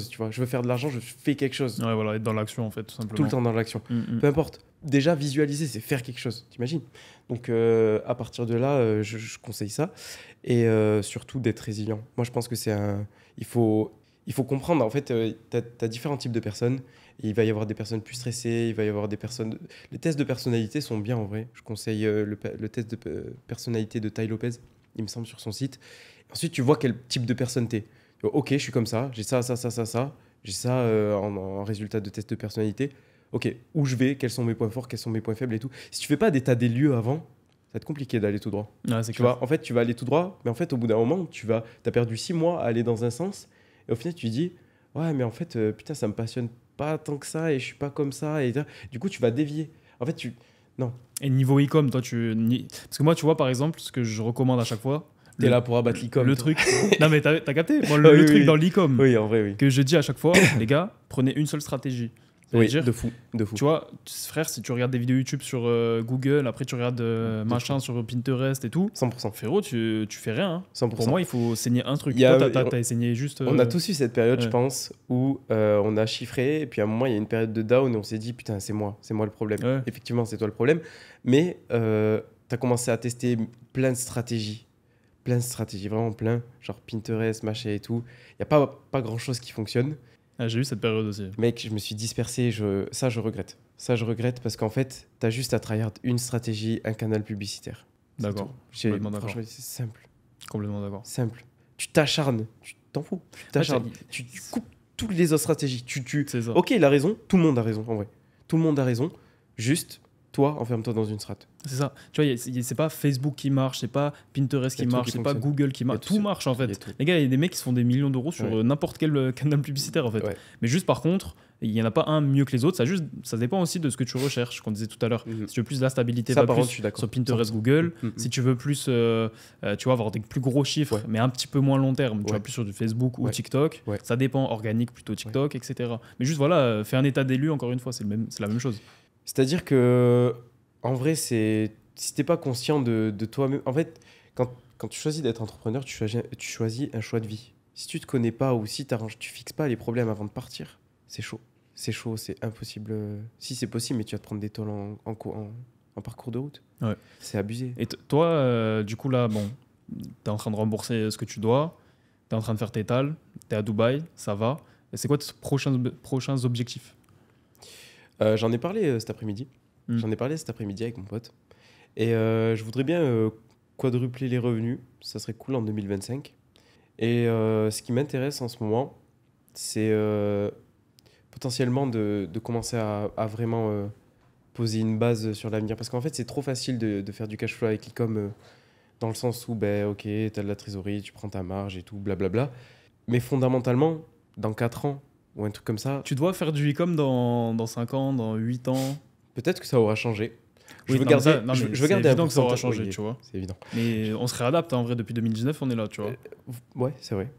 Tu vois. Je veux faire de l'argent, je fais quelque chose. Ouais, voilà, être dans l'action, en fait, tout simplement. Tout le temps dans l'action. Peu importe. Déjà, visualiser, c'est faire quelque chose. T'imagines? Donc, à partir de là, je conseille ça. Et surtout, d'être résilient. Moi, je pense que il faut comprendre. En fait, tu as différents types de personnes. Il va y avoir des personnes plus stressées. Il va y avoir des personnes... Les tests de personnalité sont bien, en vrai. Je conseille le test de personnalité de Tai Lopez, il me semble, sur son site. Ensuite, tu vois quel type de personne t'es. Ok, je suis comme ça. J'ai ça. J'ai ça en résultat de test de personnalité. ok, où je vais, quels sont mes points forts, quels sont mes points faibles et tout. Si tu fais pas d'état des lieux avant, ça va être compliqué d'aller tout droit. Ouais, c'est Tu clair. vois, en fait, tu vas aller tout droit, mais en fait, au bout d'un moment, t'as perdu 6 mois à aller dans un sens, et au final, tu te dis, ouais, mais en fait, putain, ça me passionne pas tant que ça, et je suis pas comme ça, et du coup, tu vas dévier. En fait, non, Et niveau e-com, toi, parce que moi, tu vois, par exemple, ce que je recommande à chaque fois, t'es là pour abattre l'e-com. le toi. truc. Non, mais t'as capté? Moi, Oui, le truc oui. dans l'e-com Oui, en vrai, oui. que je dis à chaque fois, les gars, prenez une seule stratégie. Ça veut Oui, dire, de fou, de fou. tu vois, frère, si tu regardes des vidéos YouTube sur Google, après tu regardes De machin sur Pinterest et tout, 100%. frérot, tu fais rien. Hein. 100%. Pour moi, il faut saigner un truc. Il y a- Toi, t'as saigné juste. On a tous eu cette période, je ouais. pense, où on a chiffré, et puis à un moment, il y a une période de down, et on s'est dit, putain, c'est moi le problème. Ouais. Effectivement, c'est toi le problème. Mais tu as commencé à tester plein de stratégies. Plein de stratégies, vraiment plein. Genre Pinterest, machin et tout. Il n'y a pas grand-chose qui fonctionne. Ah, j'ai eu cette période aussi. Mec, je me suis dispersé, ça, je regrette. Ça, je regrette parce qu'en fait, tu as juste à tryhard une stratégie, un canal publicitaire. C'est D'accord. tout. Complètement d'accord. Franchement, c'est simple. Complètement d'accord. Simple. Tu t'acharnes, tu t'en fous. Tu t'acharnes. Ouais, Tu coupes toutes les autres stratégies. C'est ça. Ok, il a raison, tout le monde a raison en vrai. Tout le monde a raison. Juste, toi, enferme-toi dans une strat. C'est ça. Tu vois, c'est pas Facebook qui marche, c'est pas Pinterest Il y a qui tout marche, qui c'est pas fonctionne. Google qui Il y a marche. tout Tout ça. marche en Il y a fait. tout. Les gars, il y a des mecs qui se font des millions d'euros sur Ouais. n'importe quel canal publicitaire en fait. Ouais. Mais juste par contre, il y en a pas un mieux que les autres. Ça dépend aussi de ce que tu recherches, qu'on disait tout à l'heure. Mhm. Si tu veux plus de la stabilité, Ça, va par plus contre, je suis d'accord. sur Pinterest, 100%. Google. Mhm. Si tu veux plus, tu vois, avoir des plus gros chiffres, Ouais. mais un petit peu moins long terme, tu Ouais. vas plus sur du Facebook ou Ouais. TikTok. Ouais. Ça dépend, organique plutôt TikTok, etc. Mais juste voilà, fais un état des lieux. Encore une fois, c'est la même chose. C'est-à-dire que, en vrai, si t'es pas conscient de toi-même. En fait, quand tu choisis d'être entrepreneur, tu choisis un choix de vie. Si tu te connais pas ou si tu fixes pas les problèmes avant de partir, c'est chaud. C'est chaud, c'est impossible. Si c'est possible, mais tu vas te prendre des tôles en parcours de route. Ouais. C'est abusé. Et toi, du coup, là, bon, t'es en train de rembourser ce que tu dois, t'es en train de faire tes tals, t'es à Dubaï, ça va. Et c'est quoi tes prochains objectifs? J'en ai parlé cet après-midi. Mm. J'en ai parlé cet après-midi avec mon pote. Et je voudrais bien quadrupler les revenus. Ça serait cool en 2025. Et ce qui m'intéresse en ce moment, c'est potentiellement de commencer à vraiment poser une base sur l'avenir. Parce qu'en fait, c'est trop facile de faire du cash flow avec l'e-com dans le sens où, ben, ok, tu as de la trésorerie, tu prends ta marge et tout, blablabla. Mais fondamentalement, dans 4 ans ou un truc comme ça, Tu dois faire du e-com dans 5 ans, dans 8 ans. peut-être que ça aura changé. Je Oui, veux non, garder, mais ça- non, je mais veux c'est garder un évident que ça aura pourcentage. changé, Oui, tu vois. c'est évident. Mais on se réadapte, hein, en vrai, depuis 2019, on est là, tu vois. Ouais, c'est vrai.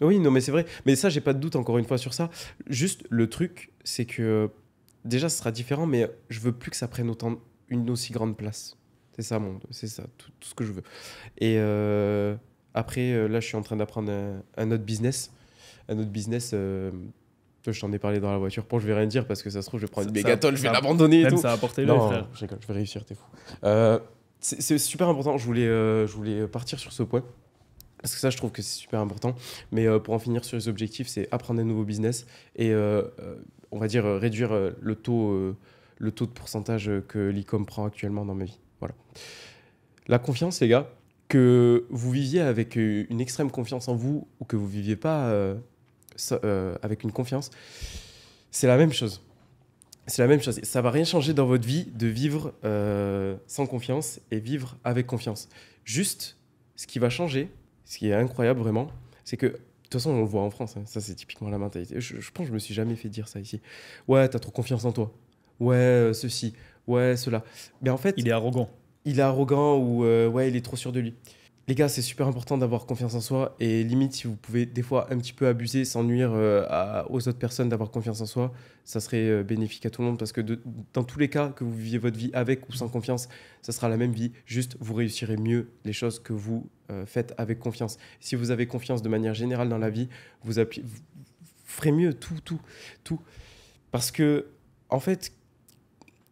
Oui, non, mais c'est vrai. Mais ça, j'ai pas de doute encore une fois sur ça. Juste, le truc, c'est que déjà, ce sera différent, mais je veux plus que ça prenne une aussi grande place. C'est ça, c'est ça, tout ce que je veux. Et après, là, je suis en train d'apprendre un autre business. Un autre business. Je t'en ai parlé dans la voiture. Bon, je vais rien dire parce que ça se trouve, je vais prendre une Ça- mégatole, je vais ça- l'abandonner et Même tout. ça a apporté Non, frère. je rigole, je vais réussir, t'es fou. C'est super important, je voulais partir sur ce point, parce que ça, je trouve que c'est super important. Mais pour en finir sur les objectifs, c'est apprendre un nouveau business et, on va dire, réduire le taux de pourcentage que l'e-com prend actuellement dans ma vie. Voilà. La confiance, les gars, que vous viviez avec une extrême confiance en vous ou que vous ne viviez pas avec une confiance, c'est la même chose. C'est la même chose. Ça va rien changer dans votre vie de vivre sans confiance et vivre avec confiance. Juste, ce qui va changer, ce qui est incroyable vraiment, c'est que, de toute façon, on le voit en France, hein, ça c'est typiquement la mentalité. Je pense que je me suis jamais fait dire ça ici. Ouais, t'as trop confiance en toi. Ouais, ceci. Ouais, cela. Mais en fait, Il est arrogant. il est arrogant ou ouais, il est trop sûr de lui. Les gars, c'est super important d'avoir confiance en soi et limite, si vous pouvez des fois un petit peu abuser sans nuire aux autres personnes d'avoir confiance en soi, ça serait bénéfique à tout le monde parce que dans tous les cas, que vous viviez votre vie avec ou sans confiance, ça sera la même vie, juste vous réussirez mieux les choses que vous faites avec confiance. Si vous avez confiance de manière générale dans la vie, vous ferez mieux tout. Parce que, en fait,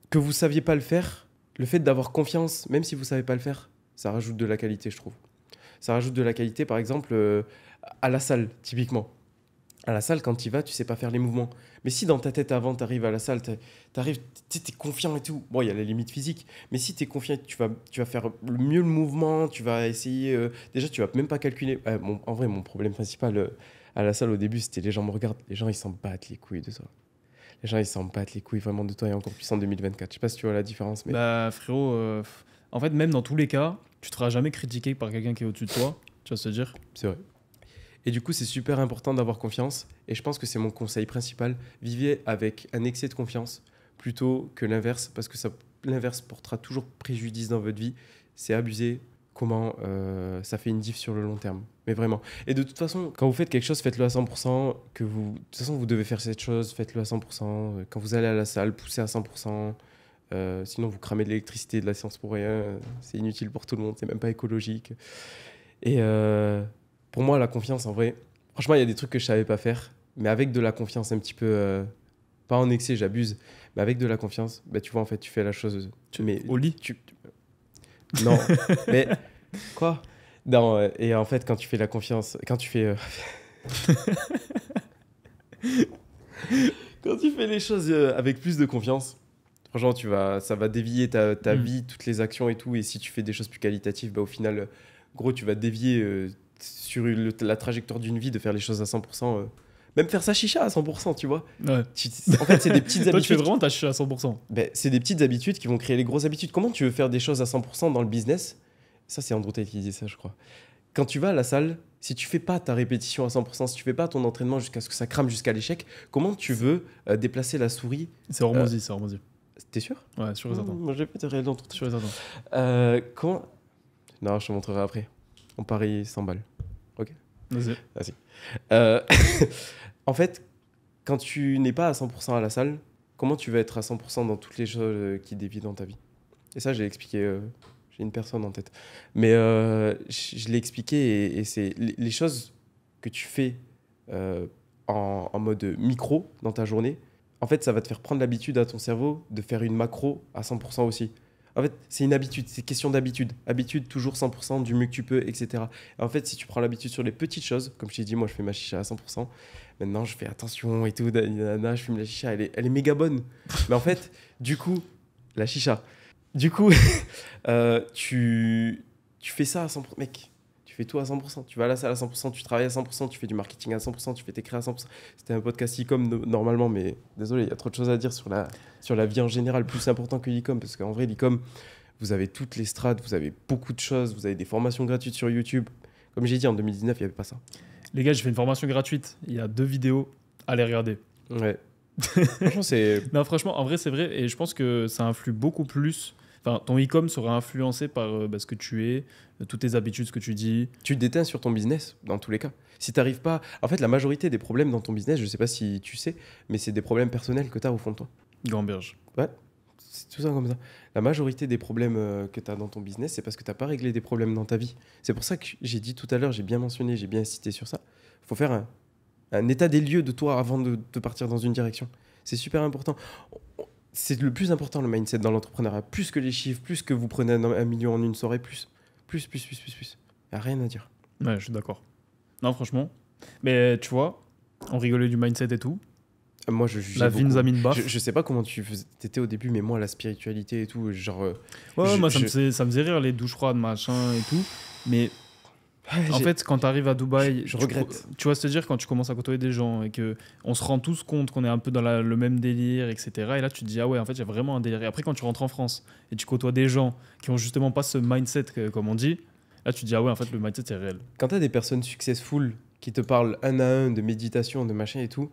que vous ne saviez pas le faire, le fait d'avoir confiance, même si vous ne savez pas le faire, ça rajoute de la qualité, je trouve. Ça rajoute de la qualité, par exemple, à la salle, typiquement. À la salle, quand tu y vas, tu sais pas faire les mouvements. Mais si dans ta tête avant, tu arrives à la salle, tu es confiant et tout. Bon, il y a la limite physique. Mais si tu es confiant, tu vas faire mieux le mouvement, tu vas essayer... déjà, tu vas même pas calculer. En vrai, mon problème principal à la salle au début, c'était les gens me regardent. Les gens, ils s'en battent les couilles de ça. Les gens, ils s'en battent les couilles vraiment de toi et encore plus en 2024. Je sais pas si tu vois la différence, mais Bah, frérot, en fait, même dans tous les cas, tu te feras jamais critiquer par quelqu'un qui est au-dessus de toi. Tu vas se dire. c'est vrai. Et du coup, c'est super important d'avoir confiance. Et je pense que c'est mon conseil principal. Vivez avec un excès de confiance plutôt que l'inverse, parce que l'inverse portera toujours préjudice dans votre vie. C'est abuser comment ça fait une diff sur le long terme. Mais vraiment. Et de toute façon, quand vous faites quelque chose, faites-le à 100%. De toute façon, vous devez faire cette chose, faites-le à 100%. Quand vous allez à la salle, poussez à 100%. Sinon, vous cramez de l'électricité et de la science pour rien. C'est inutile pour tout le monde. C'est même pas écologique. Et pour moi, la confiance, en vrai, franchement, il y a des trucs que je savais pas faire. Mais avec de la confiance un petit peu, pas en excès, j'abuse. Mais avec de la confiance, bah, tu vois, en fait, tu fais la chose. Mais Au lit. non, mais quoi? Non, et en fait, quand tu fais la confiance, quand tu fais, quand tu fais les choses avec plus de confiance, franchement, ça va dévier ta vie, toutes les actions et tout. Et si tu fais des choses plus qualitatives, bah, au final, gros, tu vas dévier sur la trajectoire d'une vie de faire les choses à 100%. Même faire sa chicha à 100%, tu vois. Ouais. En fait, c'est des petites Toi, tu fais habitudes. vraiment ta chicha à 100%. Ben, c'est des petites habitudes qui vont créer les grosses habitudes. Comment tu veux faire des choses à 100% dans le business? Ça, c'est Andrew Tate qui disait ça, je crois. Quand tu vas à la salle, si tu fais pas ta répétition à 100%, si tu fais pas ton entraînement jusqu'à ce que ça crame jusqu'à l'échec, comment tu veux déplacer la souris? C'est Hormozy, c'est Hormozy. T'es sûr? Ouais, sûr et certain. Moi, j'ai fait des réels d'entre Sûr et certain. comment... Non, je te montrerai après. On parie 100 balles. Vas-y. Vas-y. En fait, quand tu n'es pas à 100% à la salle, comment tu vas être à 100% dans toutes les choses qui dévient dans ta vie? Et ça, j'ai expliqué. J'ai une personne en tête. Mais je l'ai expliqué et c'est les choses que tu fais en mode micro dans ta journée. En fait, ça va te faire prendre l'habitude à ton cerveau de faire une macro à 100% aussi. En fait, c'est une habitude, c'est question d'habitude. Habitude, toujours 100%, du mieux que tu peux, etc. Et en fait, si tu prends l'habitude sur les petites choses, comme je t'ai dit, moi, je fais ma chicha à 100%. Maintenant, je fais attention et tout. Je fume la chicha, elle est méga bonne. Mais en fait, du coup, la chicha. Du coup, tu fais ça à 100%. Mec, tu fais tout à 100%. Tu vas à la salle à 100%, tu travailles à 100%, tu fais du marketing à 100%, tu fais tes créas à 100%. C'était un podcast e-com normalement, mais désolé, il y a trop de choses à dire sur la vie en général, plus important que l'e-com, parce qu'en vrai, l'e-com, vous avez toutes les strates, vous avez beaucoup de choses, vous avez des formations gratuites sur YouTube. Comme j'ai dit, en 2019, il n'y avait pas ça. Les gars, j'ai fait une formation gratuite. Il y a 2 vidéos. Allez regarder. Ouais. Franchement, c'est... Non, franchement, en vrai, c'est vrai. Et je pense que ça influe beaucoup plus. Enfin, ton e-com sera influencé par ce que tu es, toutes tes habitudes, ce que tu dis. Tu déteins sur ton business, dans tous les cas. Si tu n'arrives pas... En fait, la majorité des problèmes dans ton business, je ne sais pas si tu sais, mais c'est des problèmes personnels que tu as au fond de toi. Gamberge. Ouais, c'est tout ça comme ça. La majorité des problèmes que tu as dans ton business, c'est parce que tu n'as pas réglé des problèmes dans ta vie. C'est pour ça que j'ai dit tout à l'heure, j'ai bien mentionné, j'ai bien insisté sur ça. Il faut faire un état des lieux de toi avant de partir dans une direction. C'est super important. C'est le plus important, le mindset dans l'entrepreneuriat. Plus que les chiffres, plus que vous prenez 1 million en une soirée, plus. Il n'y a rien à dire. Ouais, je suis d'accord. Non, franchement. Mais tu vois, on rigolait du mindset et tout. Moi, je jugeais La vie nous a mis une baffe. Je sais pas comment tu étais au début, mais moi, la spiritualité et tout, genre... Ouais, moi, ça me faisait rire, les douches froides, machin et tout. Mais en fait, quand tu arrives à Dubaï, je regrette. Tu vas se dire, quand tu commences à côtoyer des gens et qu'on se rend tous compte qu'on est un peu dans le même délire, etc. Et là, tu te dis, ah ouais, en fait, il y a vraiment un délire. Et après, quand tu rentres en France et tu côtoies des gens qui ont justement pas ce mindset, comme on dit, là, tu te dis, ah ouais, en fait, le mindset, c'est réel. Quand tu as des personnes successful qui te parlent un à un de méditation, de machin et tout,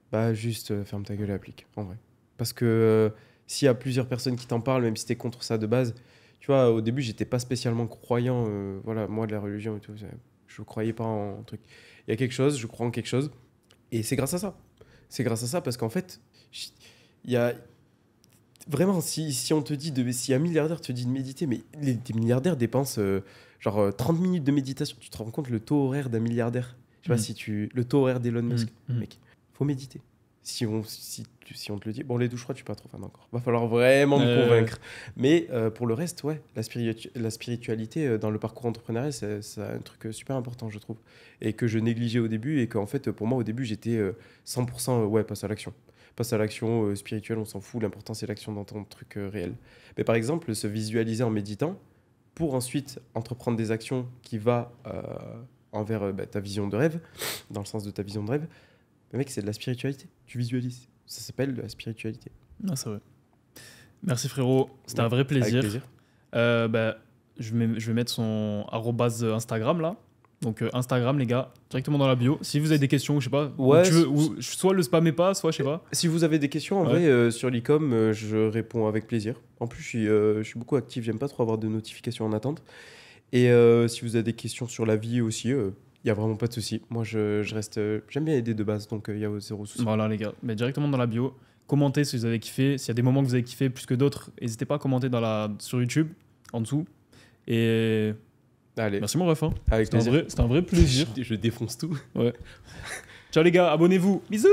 bah juste ferme ta gueule et applique, en vrai. Parce que s'il y a plusieurs personnes qui t'en parlent, même si t'es contre ça de base, tu vois, au début, j'étais pas spécialement croyant, voilà, moi, de la religion et tout, je croyais pas en truc. Il y a quelque chose, je crois en quelque chose, et c'est grâce à ça. C'est grâce à ça parce qu'en fait, il y a... Vraiment, si on te dit, si un milliardaire te dit de méditer, mais les milliardaires dépensent genre 30 minutes de méditation, tu te rends compte le taux horaire d'un milliardaire? Je sais pas si tu... Le taux horaire d'Elon Musk, mec, faut méditer. Si on te le dit. Bon, les douches froides, je suis pas trop fan encore. Va falloir vraiment me convaincre. Mais pour le reste, ouais, la spiritualité dans le parcours entrepreneurial, c'est un truc super important, je trouve. Et que je négligeais au début. Et qu'en fait, pour moi, au début, j'étais 100% ouais, passe à l'action. Passe à l'action spirituelle, on s'en fout. L'important, c'est l'action dans ton truc réel. Mais par exemple, se visualiser en méditant pour ensuite entreprendre des actions qui vont envers ta vision de rêve, dans le sens de ta vision de rêve. Mais mec, c'est de la spiritualité. Tu visualises. Ça s'appelle de la spiritualité. Ah, c'est vrai. Merci frérot, c'était un vrai plaisir. Avec plaisir. Bah, je vais mettre son arrobase Instagram là. Donc Instagram les gars, directement dans la bio. Si vous avez des questions, je sais pas, Ouais, soit le spammez pas, soit je sais pas. Si vous avez des questions, en Ouais. vrai, sur l'e-com, je réponds avec plaisir. En plus, je suis beaucoup actif, j'aime pas trop avoir de notifications en attente. Et si vous avez des questions sur la vie aussi, il n'y a vraiment pas de souci. Moi, je reste. J'aime bien aider de base, donc il y a zéro souci. Voilà les gars, mais directement dans la bio. Commentez si vous avez kiffé. S'il y a des moments que vous avez kiffé plus que d'autres, n'hésitez pas à commenter sur YouTube, en dessous. Et Allez, merci mon ref. Hein. avec plaisir. C'était un vrai plaisir. Je défonce tout. Ouais. Ciao les gars, abonnez-vous. Bisous.